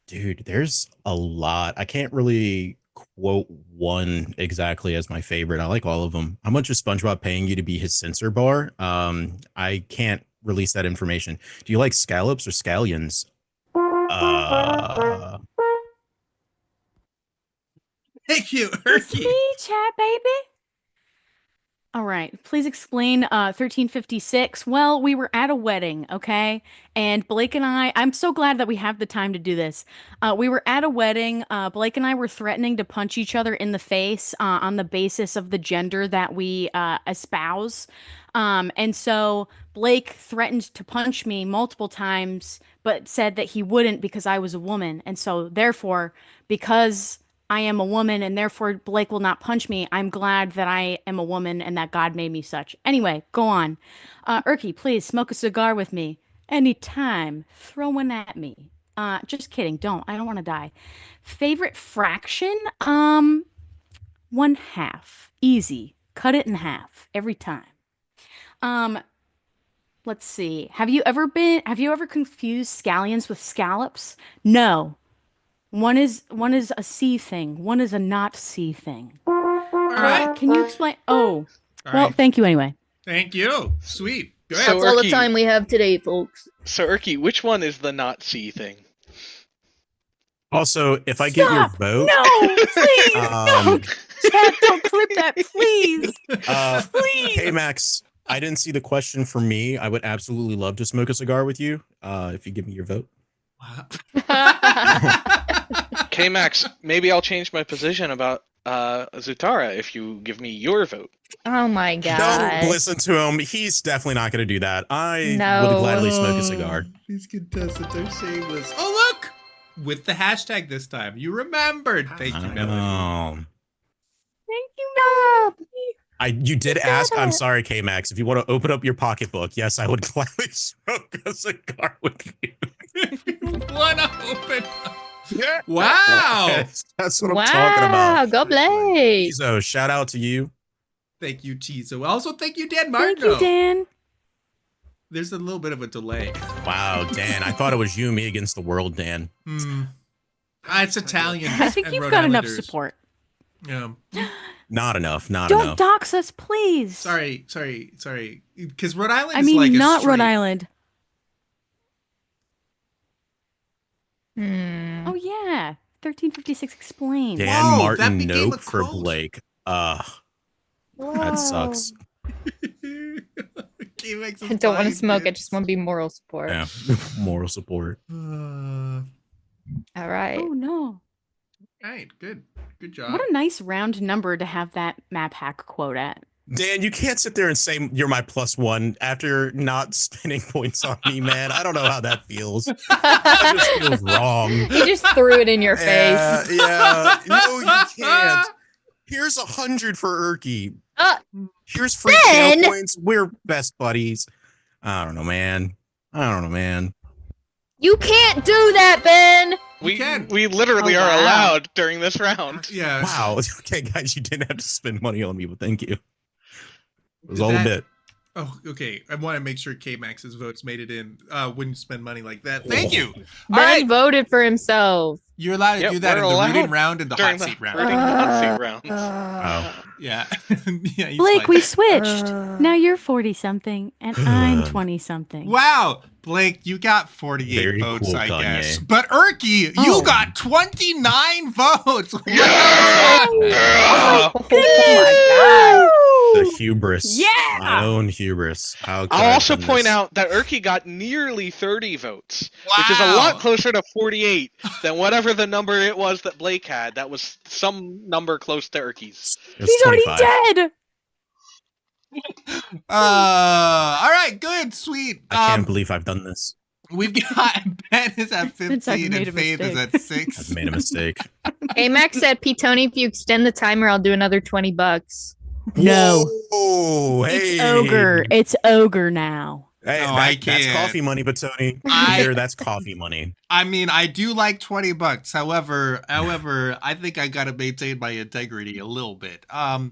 Dude, there's a lot. I can't really quote one exactly as my favorite. I like all of them. How much is SpongeBob paying you to be his censor bar? I can't release that information. Do you like scallops or scallions? Thank you, It's ERKY. me, chat baby. All right, please explain 1356. Well, we were at a wedding, okay? And Blake and I'm so glad that we have the time to do this. We were at a wedding. Blake and I were threatening to punch each other in the face on the basis of the gender that we espouse. And so Blake threatened to punch me multiple times, but said that he wouldn't because I was a woman. And so therefore, because I am a woman and therefore Blake will not punch me, I'm glad that I am a woman and that God made me such. Anyway, go on. ERKY, please smoke a cigar with me. Anytime. Throw one at me. Just kidding. Don't. I don't want to die. Favorite fraction? 1/2. Easy. Cut it in half every time. Let's see. Have you ever confused scallions with scallops? No. One is a C thing. One is a not C thing. All right. Can you explain? Oh, All well, right. thank you anyway. Thank you. Sweet. Go ahead. So, That's all the ERKY, time we have today, folks. So, ERKY, which one is the not C thing? Also, if I get your Stop! vote, No, please, no. Chat, don't clip that, please. Please. hey Max, I didn't see the question for me. I would absolutely love to smoke a cigar with you. If you give me your vote. Wow. K-Max, maybe I'll change my position about Zutara if you give me your vote. Oh my Don't god. listen to him. He's definitely not going to do that. I would No. gladly smoke a cigar. These contestants are shameless. Oh, look! With the hashtag this time. You remembered. Thank you, Melody. Thank you, Melody. You did ask. I'm sorry, K-Max. If you want to open up your pocketbook, yes, I would gladly smoke a cigar with you. Wanna open? Wow. That's what I'm talking about. Wow, go Blake. So shout out to you. Thank you, Chizo. Also, thank you, Dan Marco. Thank you, Dan. There's a little bit of a delay. Wow, Dan. I thought it was you and me against the world, Dan. It's Italian. I think you've got enough support. Yeah. Not enough. Not Don't enough. dox us, please. Sorry. Because Rhode Island I is mean, like not a straight... Rhode Island. Oh yeah, 1356 explained. Dan Whoa, Martin, that became nope a for quote. Blake. That sucks. I don't want to smoke. I just want to be moral support. Yeah, moral support. All right. Oh no. All right, good job. What a nice round number to have that map hack quote at. Dan, you can't sit there and say you're my +1 after not spending points on me, man. I don't know how that feels. That just feels wrong. He just threw it in your face. Yeah. No, you can't. Here's 100 for ERKY. Here's free Ben! tail points. We're best buddies. I don't know, man. You can't do that, Ben. We literally Oh, are wow. allowed during this round. Yeah. Wow. Okay, guys, you didn't have to spend money on me, but thank you. It was Is all that- a bit. Oh, okay. I want to make sure K-Max's votes made it in. Wouldn't spend money like that. Thank you. All Ben right. voted for himself. You're allowed to Yep, do that in we're the rooting allowed round and the during hot the seat round. rooting hot seat round. Yeah. Yeah. he's Blake, fine. we switched. Now you're 40-something, and I'm 20-something. Wow, Blake, you got 48 Very votes, cool, I Kanye. guess. But ERKY, you got 29 votes. Oh my god. The hubris. Yeah! My own hubris. How could I I'll have also done point this? out that ERKY got nearly 30 votes, which is a lot closer to 48 than whatever the number it was that Blake had. That was some number close to ERKY's. It's He's 25. already dead. All right, good, sweet. I can't believe I've done this. We've got Ben is at Since I've 15 made and a Faith is mistake. at 6. I've made a mistake. Hey, Max said, P. Tony, if you extend the timer, I'll do another $20. No. Oh, hey. It's ogre. It's ogre now. Hey, No, that- I that's can't. coffee money, but Tony, I- here, that's coffee money. I mean, I do like $20. However, I think I gotta maintain my integrity a little bit. I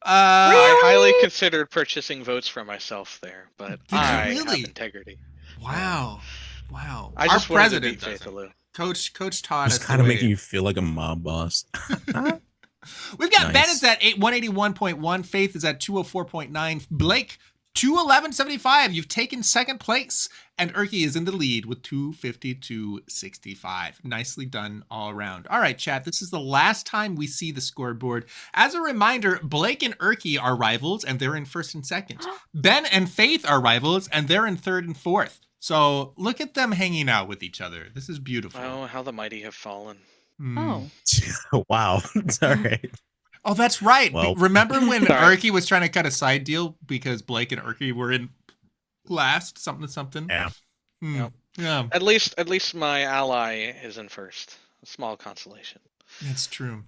highly considered purchasing votes for myself there, but Did you I really? have integrity. Wow. I Our just wanted to president beat Faith doesn't. Alou. Coach taught us Just kind of the way. making you feel like a mob boss. We've got Nice. Ben is at 181.1, Faith is at 204.9, Blake 211.75. You've taken second place, and ERKY is in the lead with 252.65. Nicely done all around. All right, chat, this is the last time we see the scoreboard. As a reminder, Blake and ERKY are rivals, and they're in first and second. Ben and Faith are rivals, and they're in third and fourth. So look at them hanging out with each other. This is beautiful. Oh, how the mighty have fallen. Oh. Wow. It's all right. Oh, that's right. Well- Remember when Sorry. ERKY was trying to cut a side deal because Blake and ERKY were in last something? Yeah. Yep. Yeah, At least my ally is in first. A small consolation. that's true.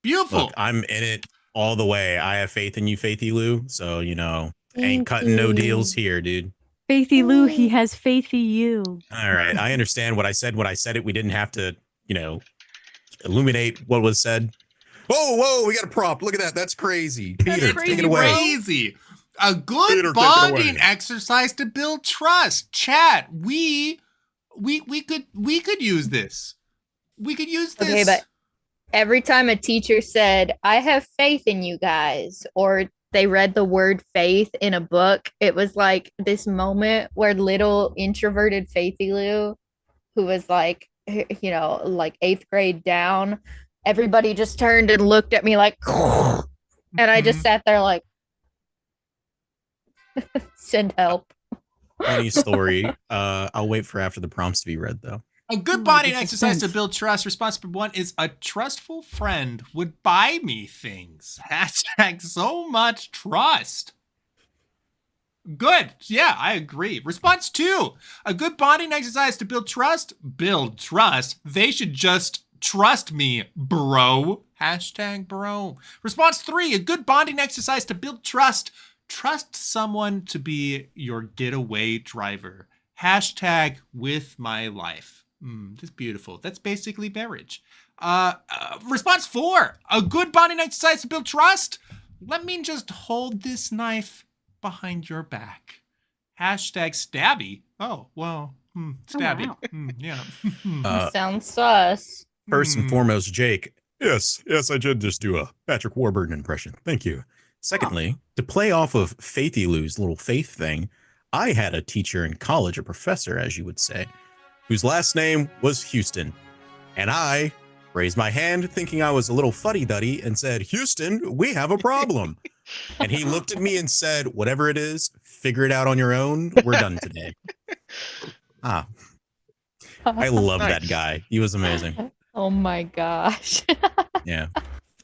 Beautiful. Look, I'm in it all the way. I have faith in you, Faithy Lou. So, ain't Thank cutting no you. deals here, dude. Faithy Lou, he has faithy you. All right. I understand what I said when I said it. We didn't have to, illuminate what was said. Whoa, we got a prop. Look at that. That's crazy. Peter, take it away. Crazy. A good Peter, take it bonding away. exercise to build trust. Chat, we could use this. We could use this. Okay, but every time a teacher said, I have faith in you guys, or they read the word faith in a book, it was like this moment where little introverted Faithy Lou, who was like, like 8th grade down, everybody just turned and looked at me like, and I just sat there like, send help. Funny story. I'll wait for after the prompts to be read, though. A good bonding exercise to build trust. Response number 1 is a trustful friend would buy me things. Hashtag so much trust. Good. Yeah, I agree. Response 2, a good bonding exercise to build trust. Build trust. They should just trust me, bro. Hashtag bro. Response 3, a good bonding exercise to build trust. Trust someone to be your getaway driver. Hashtag with my life. That's beautiful. That's basically marriage. Response 4, a good bonding exercise to build trust. Let me just hold this knife behind your back. Hashtag stabby. Oh, well, stabby. Oh, wow. Yeah. Sounds sus. First and foremost, Jake. Yes, I did just do a Patrick Warburton impression. Thank you. Secondly, to play off of Faithy Lou's little faith thing, I had a teacher in college, a professor, as you would say, whose last name was Houston. And I raised my hand thinking I was a little fuddy-duddy and said, Houston, we have a problem. And he looked at me and said, whatever it is, figure it out on your own. We're done today. I love that guy. He was amazing. Oh my gosh. Yeah.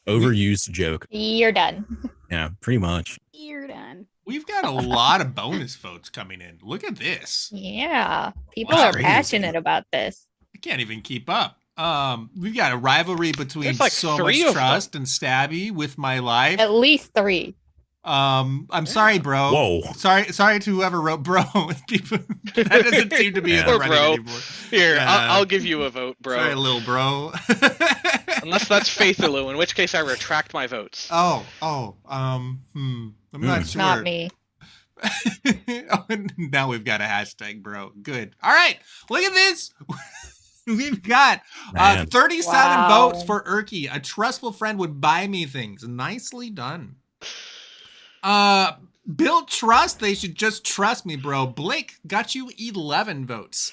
Overused joke. You're done. Yeah, pretty much. You're done. We've got a lot of bonus votes coming in. Look at this. Yeah. People Wow, are crazy. passionate about this. I can't even keep up. We've got a rivalry between There's like so 3 much of them. trust and Stabby with my life. At least 3. I'm sorry, bro. Whoa. Sorry to whoever wrote bro. People, that doesn't seem to be in the Poor Reddit bro. anymore. Here, Yeah. I'll give you a vote, bro. Sorry, little bro. Unless that's Faithaloo, in which case I retract my votes. I'm not sure. Not me. Now we've got a hashtag, bro. Good. All right, look at this. We've got Man. 37 Wow. votes for ERKY. A trustful friend would buy me things. Nicely done. Build trust. They should just trust me, bro. Blake got you 11 votes.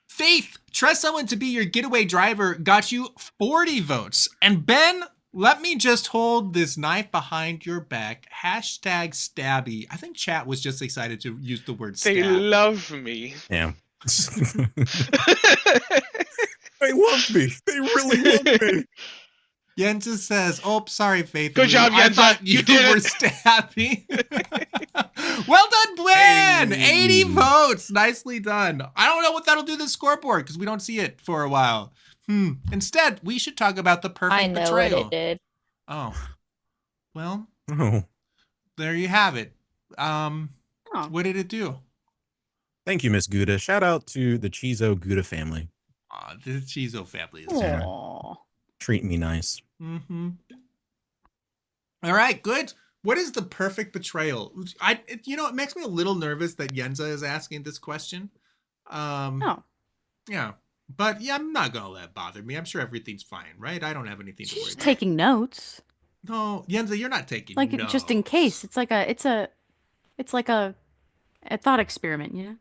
Faith, trust someone to be your getaway driver, got you 40 votes. And Ben, let me just hold this knife behind your back. Hashtag stabby. I think chat was just excited to use the word They stab. love me. Yeah. They love me. They really love me. Yenza says, oh, sorry, Faith. Good job, I Yenza. thought you You did were it. stabby. Well done, Glenn. Hey. 80 votes. Nicely done. I don't know what that'll do to the scoreboard because we don't see it for a while. Instead, we should talk about the perfect I know betrayal. what it did. Oh. Well, Oh, there you have it. What did it do? thank you, Miss Gouda. Shout out to the Chizo Gouda family. The Chizo family is Yeah. Aw. Treat me nice. Mm-hmm. All right, good. What is the perfect betrayal? It makes me a little nervous that Yenza is asking this question. Oh. Yeah. But yeah, I'm not gonna let it bother me. I'm sure everything's fine, right? I don't have anything to She's worry just about. taking notes. No, Yenza, you're not taking Like notes. just in case. It's like a thought experiment, you know?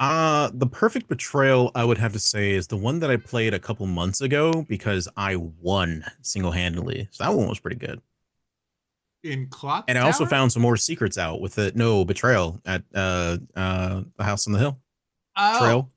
The perfect betrayal, I would have to say, is the one that I played a couple months ago because I won single-handedly. So that one was pretty good. In Clock And I also Tower? found some more secrets out with it. No betrayal at the house on the hill. Trail.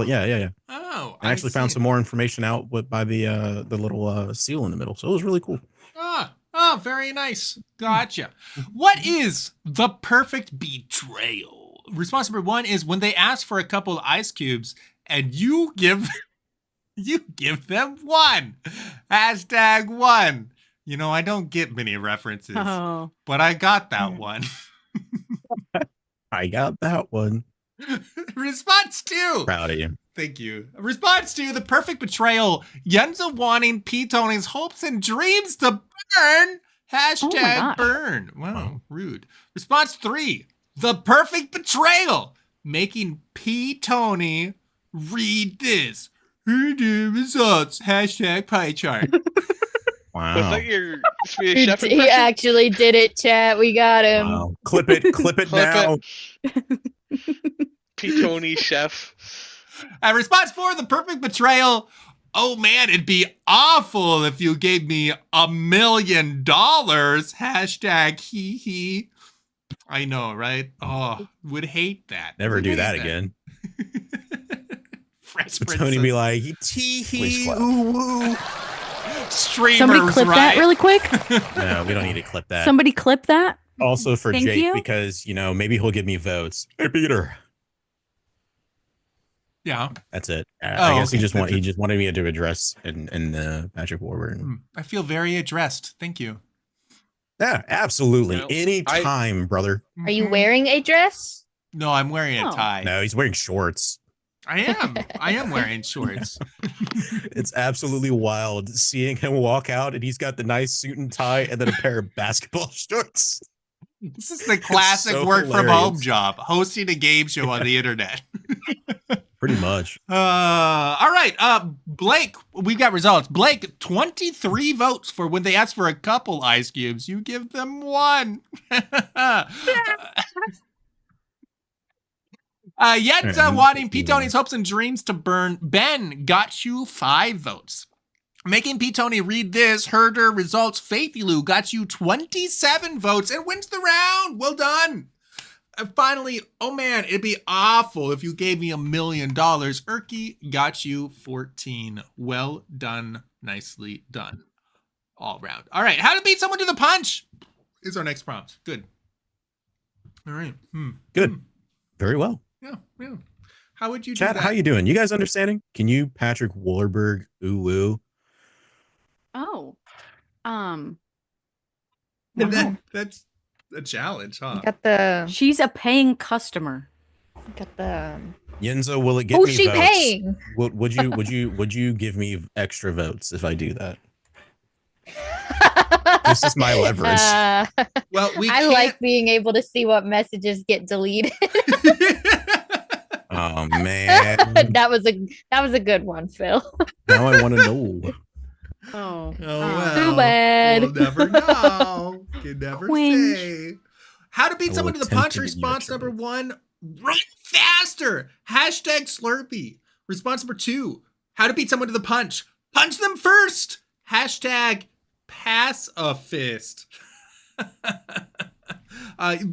Yeah. Oh, I actually found some more information out by the little seal in the middle. So it was really cool. Oh, very nice. Gotcha. What is the perfect betrayal? Response number 1 is when they ask for a couple of ice cubes and you give them 1. Hashtag 1. You know, I don't get many references, Oh. but I got that one. I got that one. Response 2. Proud of you. Thank you. Response to the perfect betrayal. Yenza wanting P-Tony's hopes and dreams to burn. Hashtag gosh. burn. Wow, rude. Response 3. The perfect betrayal. Making P-Tony read this. Here the results. Hashtag pie chart. Wow. Was that your Swedish chef He impression? actually did it, chat. We got him. Wow. Clip it Clip now. P-Tony chef. Response 4. The perfect betrayal. Oh man, it'd be awful if you gave me $1 million. Hashtag hee hee. I know, right? Oh, would hate that. Never Would do hate that again. Fresh Tony be like, tee Please hee clap. ooh woo. Streamers, Somebody clip that really quick. No, we don't need to clip that. Somebody clip that. Also for Thank Jake, you. because maybe he'll give me votes. Hey, Peter. Yeah. That's it. I Oh, guess okay. he just wanted me to address in the Patrick Warburton. I feel very addressed. Thank you. Yeah, absolutely. No, Anytime, brother. Are you Mhm. wearing a dress? No, I'm wearing a Oh. tie. No, he's wearing shorts. I am wearing shorts. It's absolutely wild seeing him walk out, and he's got the nice suit and tie, and then a pair of basketball shorts. This is the classic so work from hilarious. home job, hosting a game show on the internet. Pretty much. All right. Blake, we've got results. Blake, 23 votes for when they ask for a couple ice cubes. You give them one. Yenza wanting P-Tony's hopes and dreams to burn. Ben got you 5 votes. Making P-Tony read this, Herder results. Faithy got you 27 votes and wins the round. Well done. And finally, oh man, it'd be awful if you gave me $1 million. ERKY got you 14. Well done. Nicely done. All round. All right. How to beat someone to the punch is our next prompt. Good. All right. Good. Very well. Yeah. How would you do Chat, that? how you doing? You guys understanding? Can you Patrick Warburg ooh woo? Oh. That's a challenge, huh? Got the She's a paying customer. Yenza, will it get Who's me she votes? paying? Would you give me extra votes if I do that? This is my leverage. Well, we I can't... like being able to see what messages get deleted. Oh man. that was a good one, Phil. Now I want to know. Oh. well. Too bad. We'll never know. Can never Whinge. say. How to beat I someone will to the attempt punch. to give you Response extra number votes. 1, run faster. Hashtag Slurpee. Response number 2, how to beat someone to the punch. Punch them first. Hashtag pass a fist.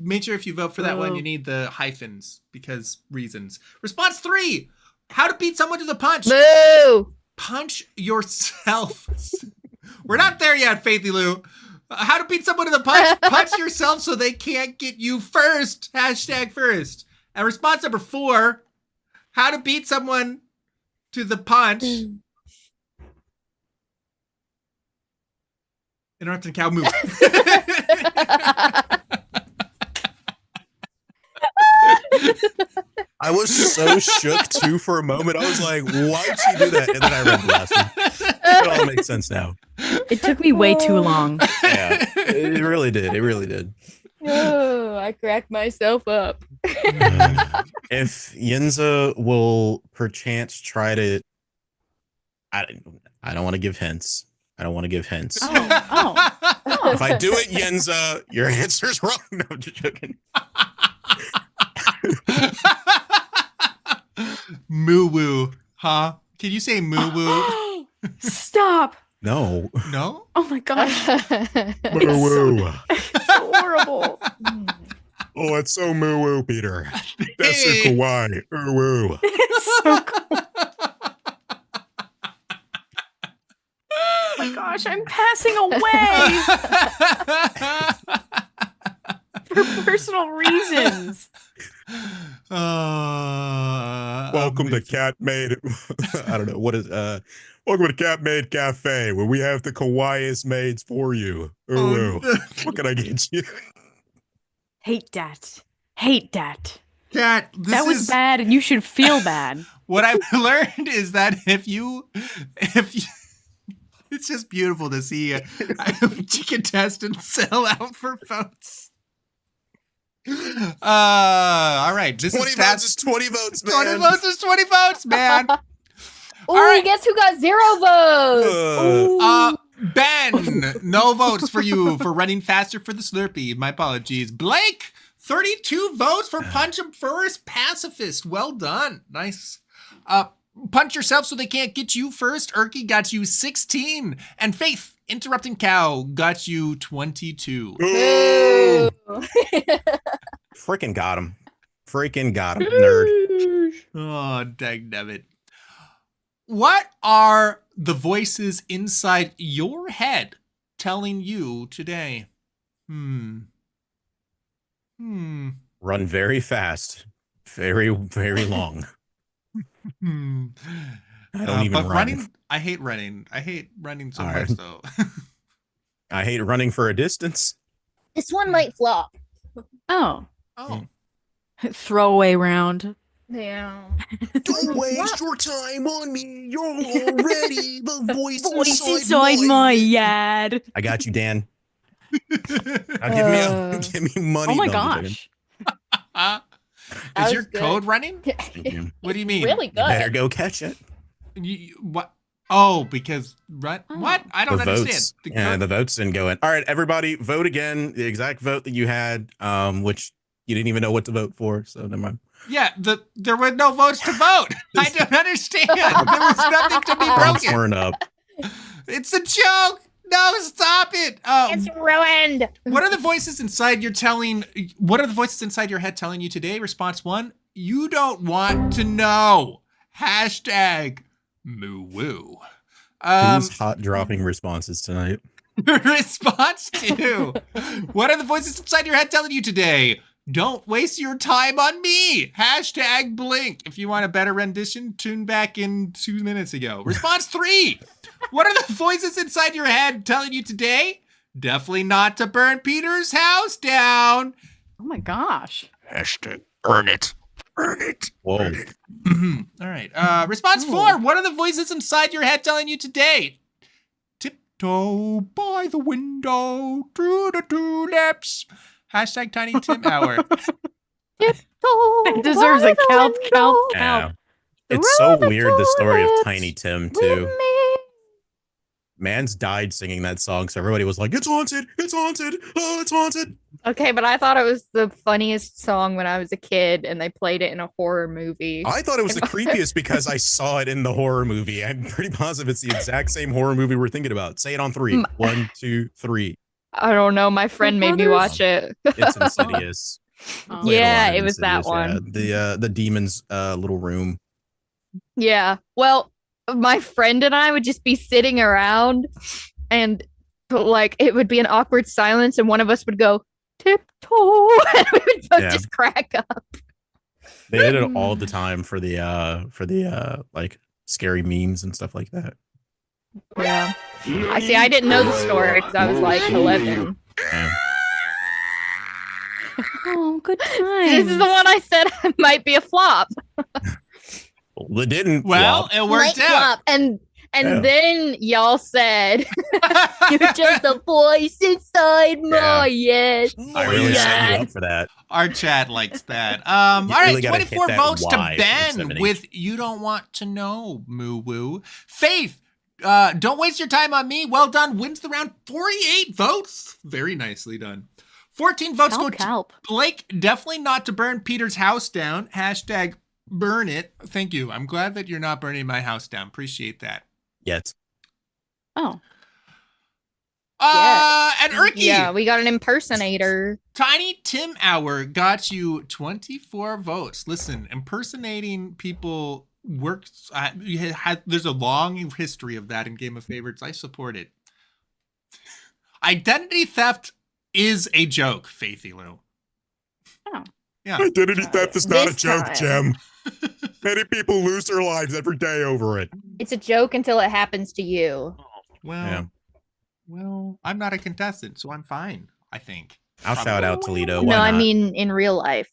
Make sure if you vote for that one, you need the hyphens because reasons. Response 3, how to beat someone to the punch. Boo! Punch yourself. We're not there yet, Faithy Lou. How to beat someone to the punch. Punch yourself so they can't get you first. Hashtag first. And response number 4, how to beat someone to the punch. Interrupting cow move. I was so shook too for a moment. I was like, why'd she do that? And then I read the last one. It all makes sense now. It took me way too long. Yeah, it really did. It really did. Oh, I cracked myself up. If Yenza will perchance try to, I don't want to give hints. I don't want to give hints. Oh. If I do it, Yenza, your answer's wrong. No, I'm just joking. Moo woo, huh? Can you say moo woo? Stop. No. No? Oh my gosh. Moo-woo. It's horrible. Oh, it's so moo-woo, Peter. That's so kawaii. Moo-woo. It's so cool. Oh my gosh, I'm passing away for personal reasons. Welcome to Cat Made. I don't know what is. Welcome to Cat Made Cafe, where we have the kawaiiest maids for you. Ooh, what can I get you? Hate that. Hate that. Cat, That was bad, and you should feel bad. What I've learned is that if you, it's just beautiful to see a contestant sell out for votes. All right. This 20 is votes is 20 votes, man. 20 votes is 20 votes, man. Ooh, right. guess who got 0 votes? Ben, no votes for you for running faster for the Slurpee. My apologies. Blake, 32 votes for punch him first. Pacifist. Well done. Nice. Punch yourself so they can't get you first. ERKY got you 16. And Faith, interrupting cow, got you 22. Boo. Freaking got him. Freaking got him, nerd. Oh, dang it. What are the voices inside your head telling you today? Run very fast, very, very long. I don't even but run. Running, I hate running. I hate running so much, though. I hate running for a distance. This one might flop. Oh. Oh. Throwaway round. Yeah. Don't waste your time on me. You're already the voice inside my head. I got you, Dan. Now give me money. Oh my No, I'm just gosh. Is your good. code running? kidding. What do you mean? Really You good. better go catch it. What? Oh, because what? I don't The understand. votes. Yeah, the votes didn't go in. All right, everybody, vote again. The exact vote that you had, which you didn't even know what to vote for. So never mind. Yeah, there were no votes to vote. I don't understand. There was nothing to be Thumbs broken. weren't up. It's a joke. No, stop it. It's ruined. What are the voices inside your head telling you today? Response 1, you don't want to know. Hashtag moo woo. Who's hot dropping responses tonight? Response 2, what are the voices inside your head telling you today? Don't waste your time on me. Hashtag blink. If you want a better rendition, tune back in 2 minutes ago. Response 3, what are the voices inside your head telling you today? Definitely not to burn Peter's house down. Oh my gosh. Hashtag burn it. Burn it. Whoa. Burn it. All right. Response 4, what are the voices inside your head telling you today? Tiptoe by the window through the tulips. Hashtag Tiny Tim Hour. It deserves a kelp. Yeah. It's so weird, the story of Tiny Tim, too. Man's died singing that song, so everybody was like, it's haunted, it's haunted, oh, it's haunted. Okay, but I thought it was the funniest song when I was a kid and they played it in a horror movie. I thought it was the creepiest because I saw it in the horror movie. I'm pretty positive it's the exact same horror movie we're thinking about. Say it on 3. 1, 2, 3. I don't know. My friend made me watch it. It's Insidious. Oh. Played a lot Yeah, of it was that Insidious, one. Yeah. The demon's little room. Yeah. Well, my friend and I would just be sitting around and like it would be an awkward silence and one of us would go tiptoe and we would both just crack up. They did it all the time for the like scary memes and stuff like that. Yeah. I didn't know the story because I was like 11. Yeah. Oh, good This times. is the one I said might be a flop. Well, it didn't. Well, flop. it worked Might out. flop. And Yeah. then y'all said you're just a voice inside my head. I really set you God. up for that. Our chat likes that. All right, really gotta hit 24 that votes to Y Ben from 70. with You Don't Want to Know, Moo Woo. Faith, don't waste your time on me. Well done. Wins the round. 48 votes. Very nicely done. 14 votes go to Kelp. Blake. Definitely not to burn Peter's house down. Hashtag burn it. Thank you. I'm glad that you're not burning my house down. Appreciate that. Yet. Oh. And ERKY. Yeah, we got an impersonator. Tiny Tim Hour got you 24 votes. Listen, impersonating people works. There's a long history of that in Game of Favorites. I support it. Identity theft is a joke, Faithy Lou. Oh. Yeah. Identity theft is not a This joke, time. Jim. Many people lose their lives every day over it. It's a joke until it happens to you. Well, I'm not a contestant, so I'm fine, I think. I'll shout out Toledo. No, Why I not? mean in real life.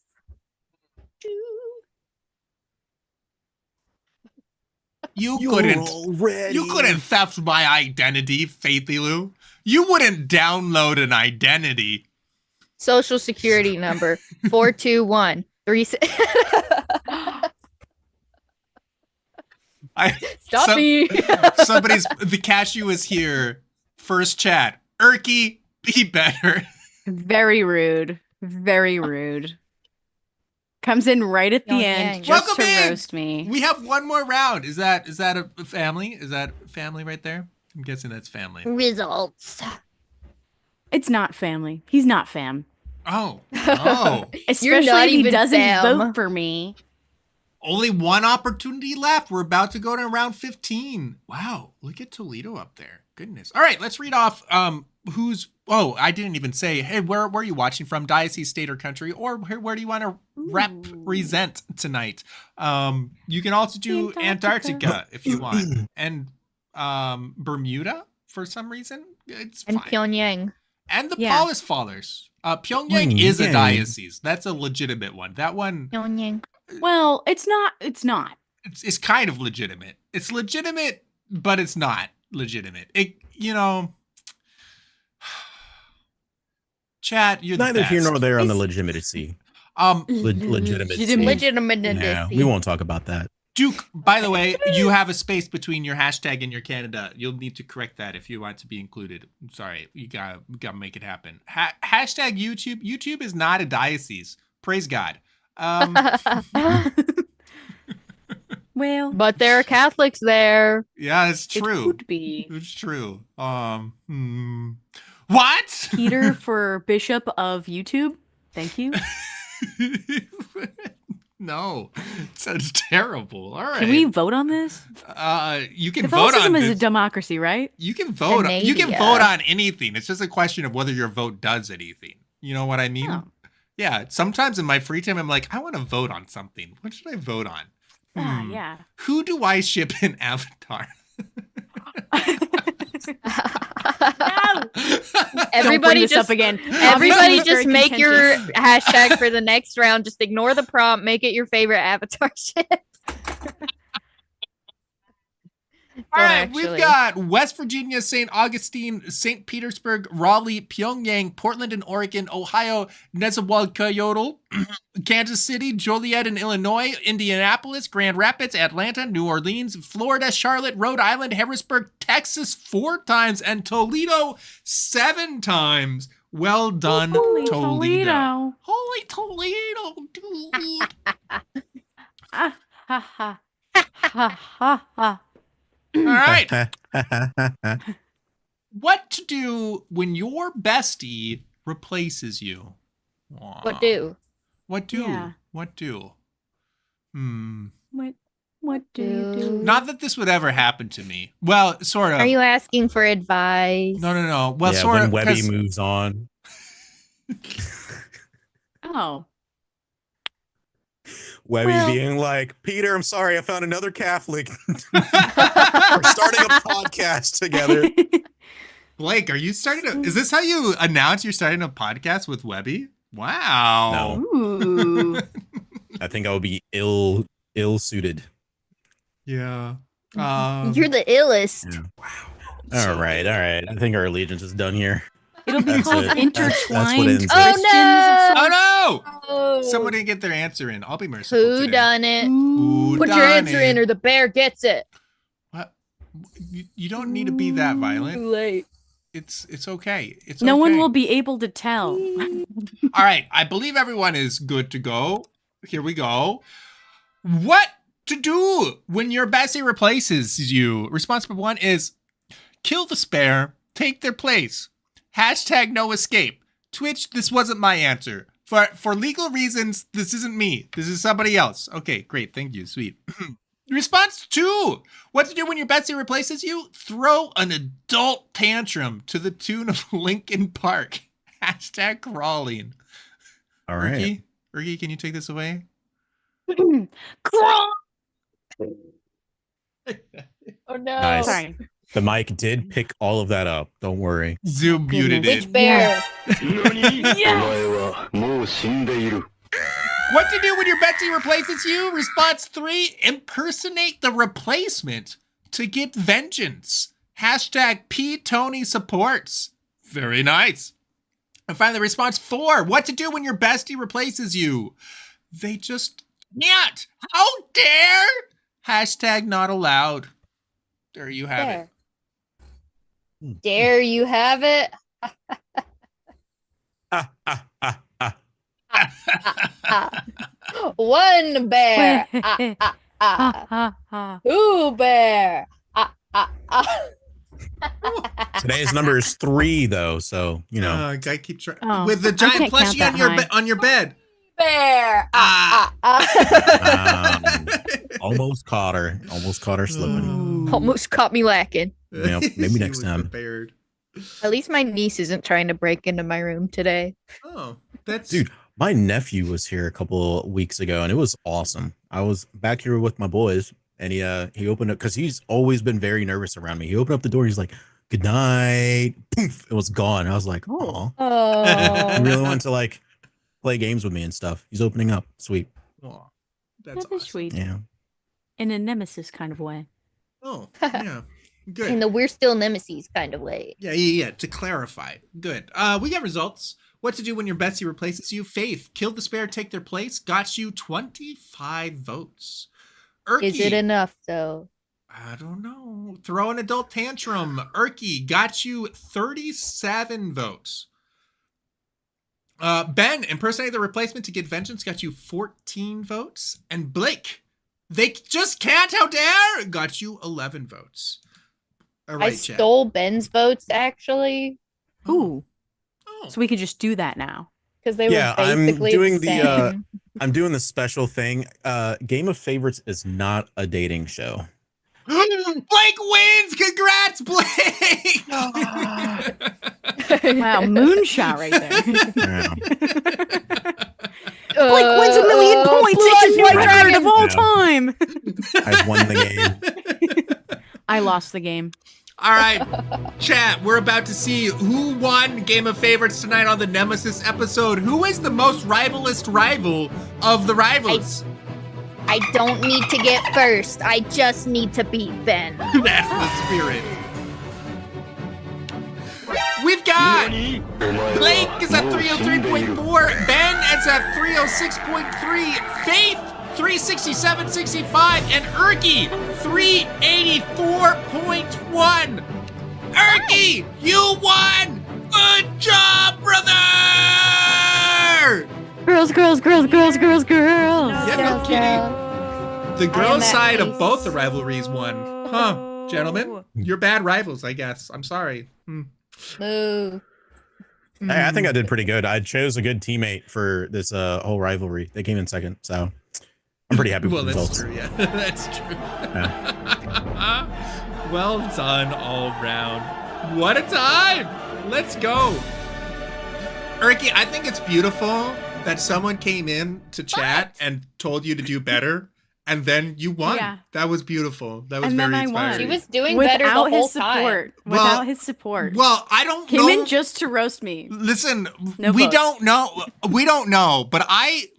You couldn't theft my identity, Faithy Lou. You wouldn't download an identity. Social security number 421 Stop me. The cashew is here. First chat. ERKY, be better. Very rude. Very rude. Comes in right at the Oh, end yeah. just Welcome to in. roast me. We have one more round. Is that a family? Is that family right there? I'm guessing that's family. Results. It's not family. He's not fam. Oh. You're Especially not if he even doesn't fam. vote for me. Only one opportunity left. We're about to go to round 15. Wow, look at Toledo up there. Goodness. All right, let's read off I didn't even say, hey, where are you watching from? Diocese, state, or country? Or where do you want to represent tonight? You can also do Antarctica if you want. And Bermuda for some reason. It's And fine. Pyongyang. And the Paulist Fathers. Pyongyang is a diocese. That's a legitimate one. That one. Pyongyang. Well, it's not. It's not. It's kind of legitimate. It's legitimate, but it's not legitimate. Chat, you're Neither the here best. nor there on the legitimacy. Legitimacy. Legitimacy. Yeah, we won't talk about that. Duke, by the way, you have a space between your hashtag and your Canada. You'll need to correct that if you want to be included. I'm sorry, you gotta make it happen. Hashtag YouTube. YouTube is not a diocese. Praise God. Well, But there are Catholics there. Yeah, it's true. It could be. It's true. What? Peter for Bishop of YouTube. Thank you. No, sounds terrible. All right. Can we vote on this? You can vote on Catholicism is a this. democracy, right? You can vote. You can Canada. vote on anything. It's just a question of whether your vote does anything. You know what I mean? Oh. Yeah. Sometimes in my free time, I'm like, I want to vote on something. What should I vote on? Yeah. Who do I ship in Avatar? No! Everybody this just up again. Everybody Obviously, just it's very make your contentious. hashtag for the next round. Just ignore the prompt. Make it your favorite avatar ship. All right, we've got West Virginia, St. Augustine, St. Petersburg, Raleigh, Pyongyang, Portland and Oregon, Ohio, Nezahualcóyotl, Kansas City, Joliet in Illinois, Indianapolis, Grand Rapids, Atlanta, New Orleans, Florida, Charlotte, Rhode Island, Harrisburg, Texas 4 times, and Toledo 7 times. Well done, Holy Toledo. Holy Toledo, dude. Ha ha ha ha ha. All right. What to do when your bestie replaces you? What do? What do? Yeah. What do? What do you do? Not that this would ever happen to me. Well, sort of. Are you asking for advice? No. Well, yeah, sort when of. Webby 'cause- moves on. Oh. Webby Well- being like, Peter, I'm sorry, I found another Catholic. We're starting a podcast together. Blake, are you starting to? Is this how you announce you're starting a podcast with Webby? Wow. No. Ooh. I think I would be ill-suited. Yeah. You're the illest. Yeah. All right. I think our allegiance is done here. It'll be That's called it. intertwined. That's what ends it. Oh, Christians no! of some- Oh no! Oh. Someone didn't get their answer in. I'll be merciful. Who today. done it? Who Put your done answer it? in, or the bear gets it. What? You don't need to be that Too violent. late. It's okay. It's No one okay. will be able to tell. All right, I believe everyone is good to go. Here we go. What to do when your bestie replaces you? Response number 1 is kill the spare, take their place. Hashtag no escape. Twitch, this wasn't my answer. For legal reasons, this isn't me. This is somebody else. Okay, great. Thank you. Sweet. Response 2. What to do when your bestie replaces you? Throw an adult tantrum to the tune of Linkin Park. Hashtag crawling. All right. Erky, can you take this away? Crawl. Oh no. Nice. Sorry. The mic did pick all of that up. Don't worry. Zoom muted it. Which bear? What to do when your bestie replaces you? Response 3, impersonate the replacement to get vengeance. Hashtag P Tony supports. Very nice. And finally, response 4, what to do when your bestie replaces you? They just can't. How dare? Hashtag not allowed. There you have it. Dare you have it? One bear. Ha ha ha. Two bear. Today's number is 3, though, so you know. Guy keep trying Oh, with the I giant can't count plushie that on your high. on your bed. Bear. Almost caught her. Almost caught her slipping. Almost caught me lacking. Yep, maybe She next was time. prepared. At least my niece isn't trying to break into my room today. Oh, that's Dude, my nephew was here a couple of weeks ago, and it was awesome. I was back here with my boys, and he opened up because he's always been very nervous around me. He opened up the door. He's like, "Good night." Poof, it was gone. I was like, "Oh, he Oh. really wanted to like play games with me and stuff." He's opening up. Sweet. Oh, that's That is awesome. sweet. Yeah. In a Nemesis kind of way. Oh, yeah. Good. In the we're still Nemeses kind of way. Yeah. To clarify. Good. We got results. What to do when your Betsy replaces you? Faith, killed the spare, take their place. Got you 25 votes. ERKY, Is it enough though? I don't know. Throw an adult tantrum. ERKY got you 37 votes. Ben, impersonate the replacement to get vengeance, got you 14 votes. And Blake, they just can't, how dare, got you 11 votes. All right, I stole Ben's votes actually Ooh. Oh. So we could just do that now. because they Yeah, were basically I'm doing the the same. I'm doing the special thing. Game of Favorites is not a dating show. Blake wins! Congrats, Blake! Wow, moonshot right there. Yeah. Blake wins 1 million points. It's a new Blood record of all Yeah. time. I've won the game. I lost the game. All right, chat, we're about to see who won Game of Favorites tonight on the Nemesis episode. Who is the most rivalist rival of the rivals? I don't need to get first. I just need to beat Ben. That's the spirit. We've got Blake is at 303.4, Ben is at 306.3, Faith 367.65, and ERKY 384.1. ERKY, you won! Good job, brother! Girls. Yeah, no kidding. The I am girls' at side of peace. both the rivalries won. Huh, gentlemen? You're bad rivals, I guess. I'm sorry. Moo. Hey, I think I did pretty good. I chose a good teammate for this whole rivalry. They came in second, so I'm pretty happy with Well, the that's results. true, yeah. That's true. Well done all round. What a time! Let's go. ERKY, I think it's beautiful that someone came in to chat and told you to do better, and then you won. Yeah. That was beautiful. That was And then very I won. inspiring. She was doing better the Without whole his support. time. Without his support. Well, I don't Came know. in just to roast me. Listen, No we votes. don't know. We don't know, but I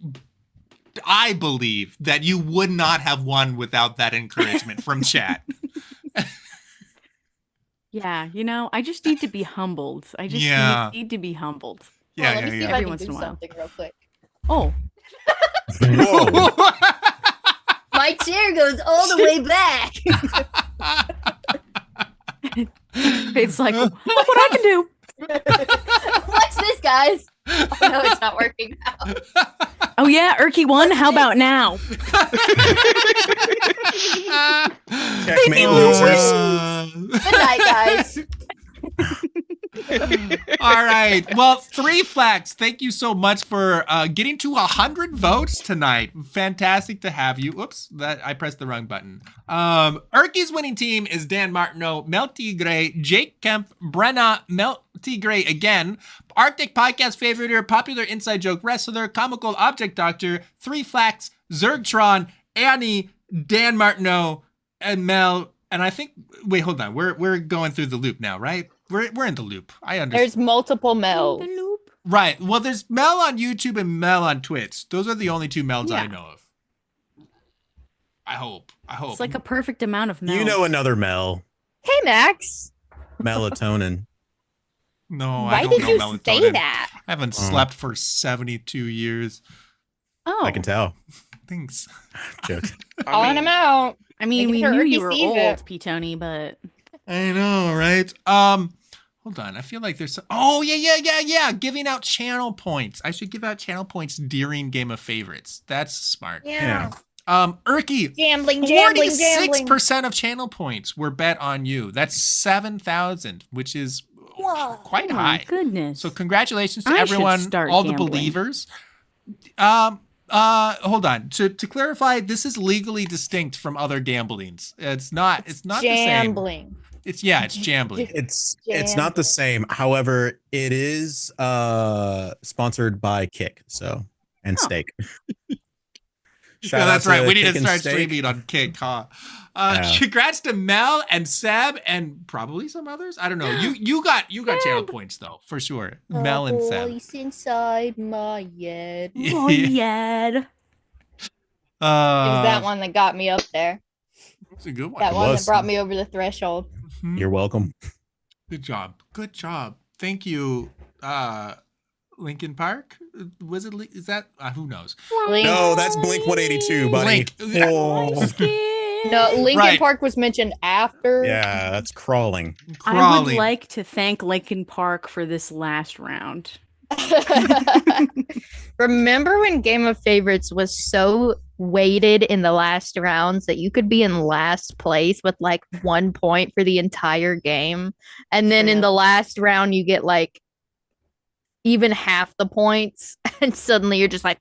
believe that you would not have won without that encouragement from chat. Yeah, I just need to be humbled. I just Yeah. need to be humbled. Yeah, Let me see if yeah, I Every can once do in a while. something real quick. Oh, Whoa. My chair goes all the way back. it's like, look what I can do. Watch this, guys. Oh, no, it's not working now. Oh yeah, ERKY won. How about now? Checkmate, losers. Good night, guys. All right. Well, Three Flags, thank you so much for getting to 100 votes tonight. Fantastic to have you. Oops, that I pressed the wrong button. ERKY's winning team is Dan Martineau, Melty Gray, Jake Kemp, Brenna, Melty Gray again, Arctic Podcast Favoriter, Popular Inside Joke Wrestler, Comical Object Doctor, Three Flags, Zergtron, Annie, Dan Martineau, and Mel. And I think, wait, hold on. We're going through the loop now, right? We're in the loop. I understand. There's multiple Mels. The loop. Right. Well, there's Mel on YouTube and Mel on Twitch. Those are the only two Mels I Yeah. know of. I hope. It's like a perfect amount of You Mel. know another Mel. Hey, Max. Melatonin. No, Why I don't did know you melatonin. say that? I haven't Oh. slept for 72 years. Oh, I can tell. Thanks. Joke. Calling him out. I mean, we Making knew sure you ERKY were sees old, it. P-Tony, but I know, right? Hold on. I feel like there's some... Oh, yeah. Giving out channel points. I should give out channel points during Game of Favorites. That's smart. Yeah. ERKY, Gambling. 46% of channel points were bet on you. That's 7,000, which is Whoa. quite oh my high. goodness. So congratulations to I should everyone, start all the gambling. believers. Hold on. To clarify, this is legally distinct from other gamblings. It's not the same. Jambling. It's jambling. It's not the same. However, it is sponsored by Kick, and Steak. Yeah, that's right. We need to start Steak. streaming on Kick, huh? Congrats to Mel and Seb and probably some others. I don't know. You got channel points though, for sure. Mel and Seb. Voice inside my head. It It was that one that got me up there. That's a good one. That one that brought me over the threshold. You're welcome. Good job. Thank you, Lincoln Park. Was it? Is that? Who knows? No, that's Blink 182, buddy. No, Lincoln Park was mentioned after. Yeah, that's crawling. I would like to thank Lincoln Park for this last round. Remember when Game of Favorites was so weighted in the last rounds that you could be in last place with like 1 point for the entire game, and then in the last round you get like even half the points, and suddenly you're just like.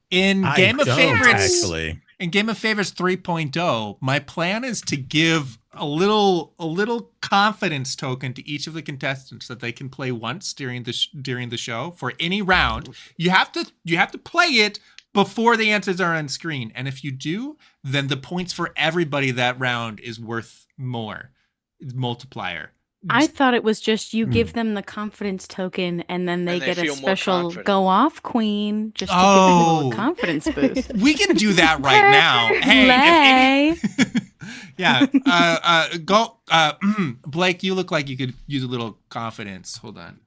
In Game of Favorites, actually. In Game of Favorites 3.0, my plan is to give a little confidence token to each of the contestants that they can play once during the show for any round. You have to play it before the answers are on screen, and if you do, then the points for everybody that round is worth more. It's multiplier. I thought it was just you give them the confidence token and then they get a special go off queen just to give them a little confidence boost. We can do that right now. Hey, go. Blake, you look like you could use a little confidence. Hold on.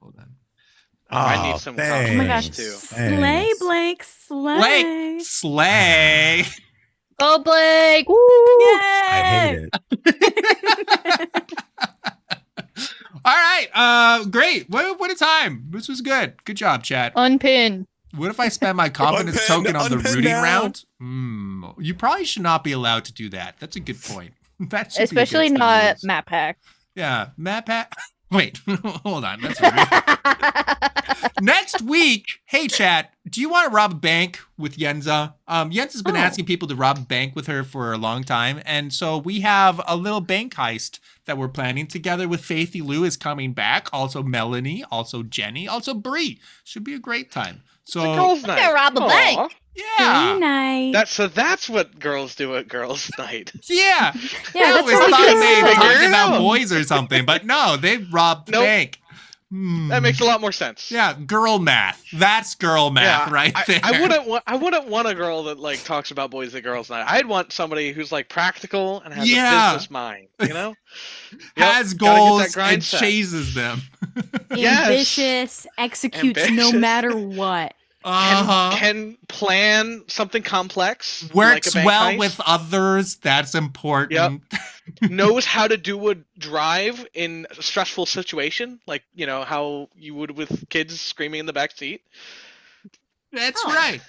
I need some confidence. Oh my gosh. Too. Slay, Blake. Slay. Slay. Go, Blake. Woo. Yay. I hate it. All right. Great. What a time. This was good. Good job, chat. Unpin. What if I spend my confidence token on the rooting round? You probably should not be allowed to do that. That's a good point. That should especially be not map hack. Yeah, map hack. Wait, hold on. That's weird. Next week, hey chat, do you want to rob a bank with Yenza? Yenza's been asking people to rob a bank with her for a long time, and so we have a little bank heist that we're planning together with Faithy Lou is coming back, also Melanie, also Jenny, also Bree. Should be a great time. So it's a girls' night. Rob a bank. Yeah. Night. That's what girls do at girls' night. Yeah. Yeah, It was thought they were talking about boys or something, but no, they robbed the bank. That makes a lot more sense. Yeah, girl math. That's girl math right there. I wouldn't want a girl that like talks about boys at girls' night. I'd want somebody who's like practical and has a business mind, you know? Has goals and chases them. Ambitious, executes no matter what. Can plan something complex. Works like well heist. with others. That's important. Yep. Knows how to do a drive in a stressful situation, like how you would with kids screaming in the back seat. That's right.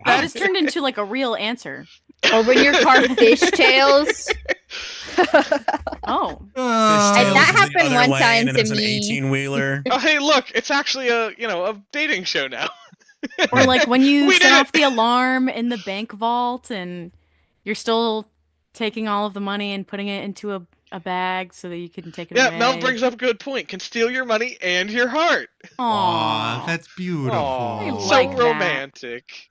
That just turned into like a real answer. Or when your car fishtails. Oh. And that happened one time to me. 18-wheeler. Oh, hey, look! It's actually a dating show now. Or like when you set off the alarm in the bank vault and you're still taking all of the money and putting it into a bag so that you can take it away. Yeah, Mel brings up a good point. Can steal your money and your heart. Aw, that's beautiful. Aww, like so romantic.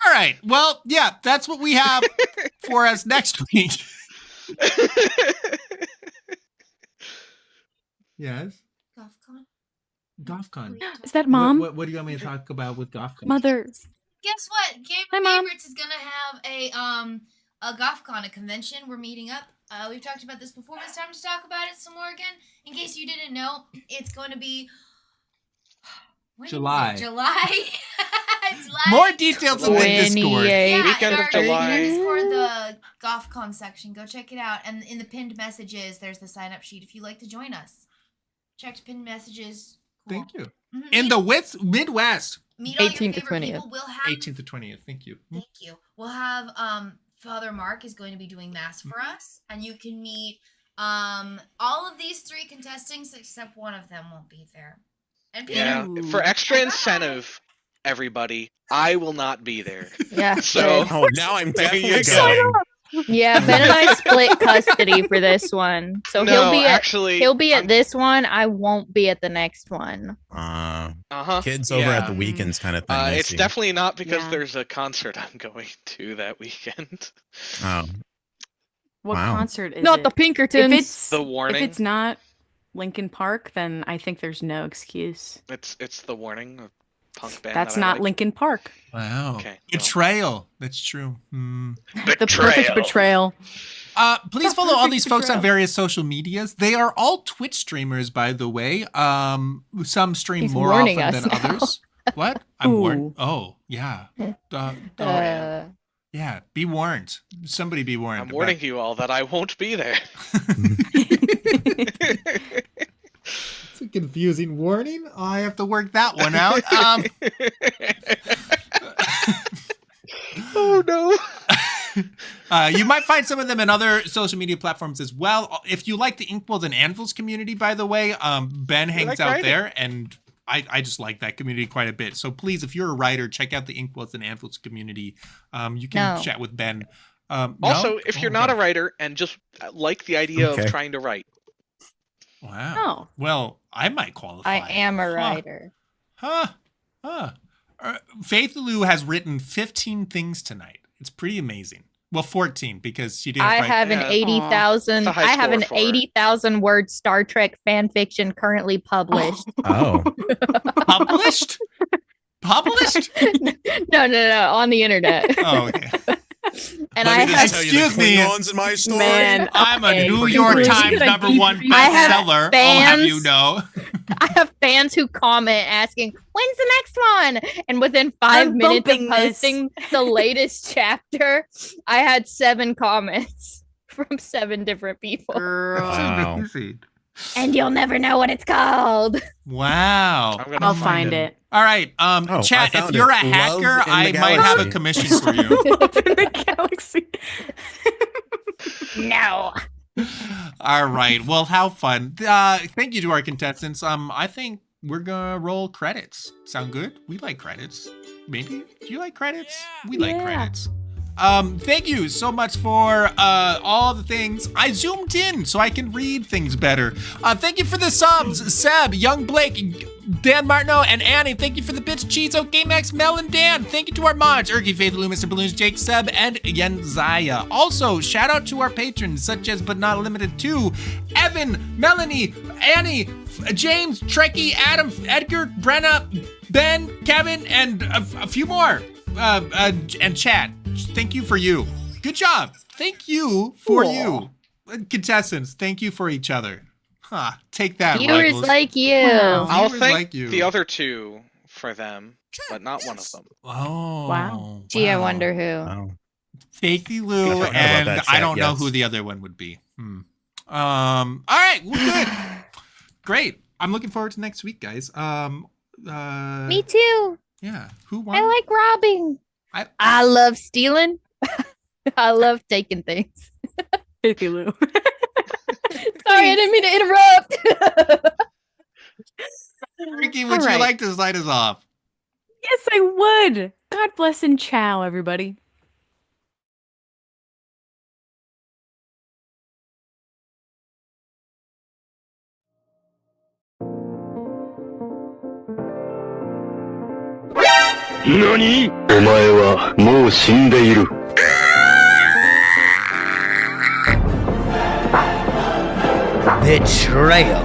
All right. Well, yeah, that's what we have for us next week. Yes. GothCon. Is that Mom? What do you want me to talk about with GothCon? Mother. Guess what? Game Hi, of Mom. Favorites is gonna have a GothCon, a convention. We're meeting up. We've talked about this before. It's time to talk about it some more again. In case you didn't know, it's going to be July. July. July. More details in the Discord. Yeah, Weekend in of our July. Discord, the GothCon section. Go check it out. And in the pinned messages, there's the sign-up sheet if you'd like to join us. Check pinned messages. Cool. Thank you. Mm-hmm. In the Midwest. Meet all your 18th to favorite 20th. people. We'll have 18th to 20th. Thank you. Thank you. We'll have Father Mark is going to be doing mass for us, and you can meet all of these 3 contestants except one of them won't be there. And Peter. Yeah, for extra incentive, everybody, I will not be there. Yeah. So Oh, now I'm There you definitely go. going. Yeah, Ben and I split custody for this one. So no, he'll actually, be at this one. I won't be at the next one. Kids over at the yeah. weekends kind of thing. I It's see. definitely not because Yeah. there's a concert I'm going to that weekend. Oh, What Wow. concert is Not it? the Pinkertons. If it's The Warning. If it's not Linkin Park, then I think there's no excuse. It's the Warning, a punk band. That's that I not like. Linkin Park. Wow. Okay, well. Betrayal. That's true. The perfect betrayal. Please The follow all perfect these folks on betrayal. various social medias. They are all Twitch streamers, by the way. Some stream He's more warning often us than now. others. What? I'm warned. Ooh. Oh, yeah. Yeah, be warned. Somebody be warned. I'm warning you all that I won't be there. It's a confusing warning. I have to work that one out. Oh no. You might find some of them in other social media platforms as well. If you like the Inkwells and Anvils community, by the way, Ben hangs like out writing. there, and I just like that community quite a bit. So please, if you're a writer, check out the Inkwells and Anvils community. You can No. chat with Ben. Also, no? if you're Oh, not a okay. writer and just like the idea Okay. of trying to write, Wow. Oh. Well, I might qualify. I am a writer. Huh. Faith Lou has written 15 things tonight. It's pretty amazing. Well, 14 because she didn't I write. have an Yeah. 80,000. It's a high I have score an for her. 80,000 word Star Trek fan fiction currently published. Oh. Published? Published? No, on the internet. Oh, okay. And Let I me have just tell you the Excuse me. Klingons in my story. Man, I'm a Okay. New Pretty York much. Times #1 I have bestseller. I'll have you fans. know. I have fans who comment asking, when's the next one? And within 5 I'm minutes of bumping this. posting the latest chapter, I had 7 comments from 7 different people. Girl. Wow. And you'll never know what it's called. Wow. I'm gonna I'll find it. All right. I Chat, if found you're it. a Love hacker, in the I might have a Galaxy. commission for you. Love in the galaxy. No. All right. Well, how fun. Thank you to our contestants. I think we're gonna roll credits. Sound good? We like credits. Maybe? Do you like credits? We like Yeah. credits. Thank you so much for all the things. I zoomed in so I can read things better. Thank you for the subs, Seb, Young Blake, Dan Martineau, and Annie. Thank you for the bits, Cheese, OK Max, Mel, and Dan. Thank you to our mods, ERKY, Faith Lou, Mr. Balloons, Jake, Seb, and Yenzaya. Also, shout out to our patrons, such as but not limited to Evan, Melanie, Annie, James, Trekkie, Adam, Edgar, Brenna, Ben, Kevin, and a few more. And chat. Thank you for you. Good job. Thank you for you. Contestants, thank you for each other. Huh. Take that, Viewers rivals. like you. Wow. I'll Viewers thank like you. the other 2 for them, but not one of them. Oh. Wow. Gee, I wow. wonder who. Oh. Fakey I Lou, forgot about and that I chat, don't know yes. who the other one would be. All right, well, good. Great. I'm looking forward to next week, guys. Me too. Yeah. Who won? I like robbing. I- I love stealing. I love taking things. Faithy Lou. Sorry, I didn't mean to interrupt. Ricky, would All you right. like to sign us off? Yes, I would. God bless and ciao, everybody. NANI?お前はもう死んでいる。Betrayal.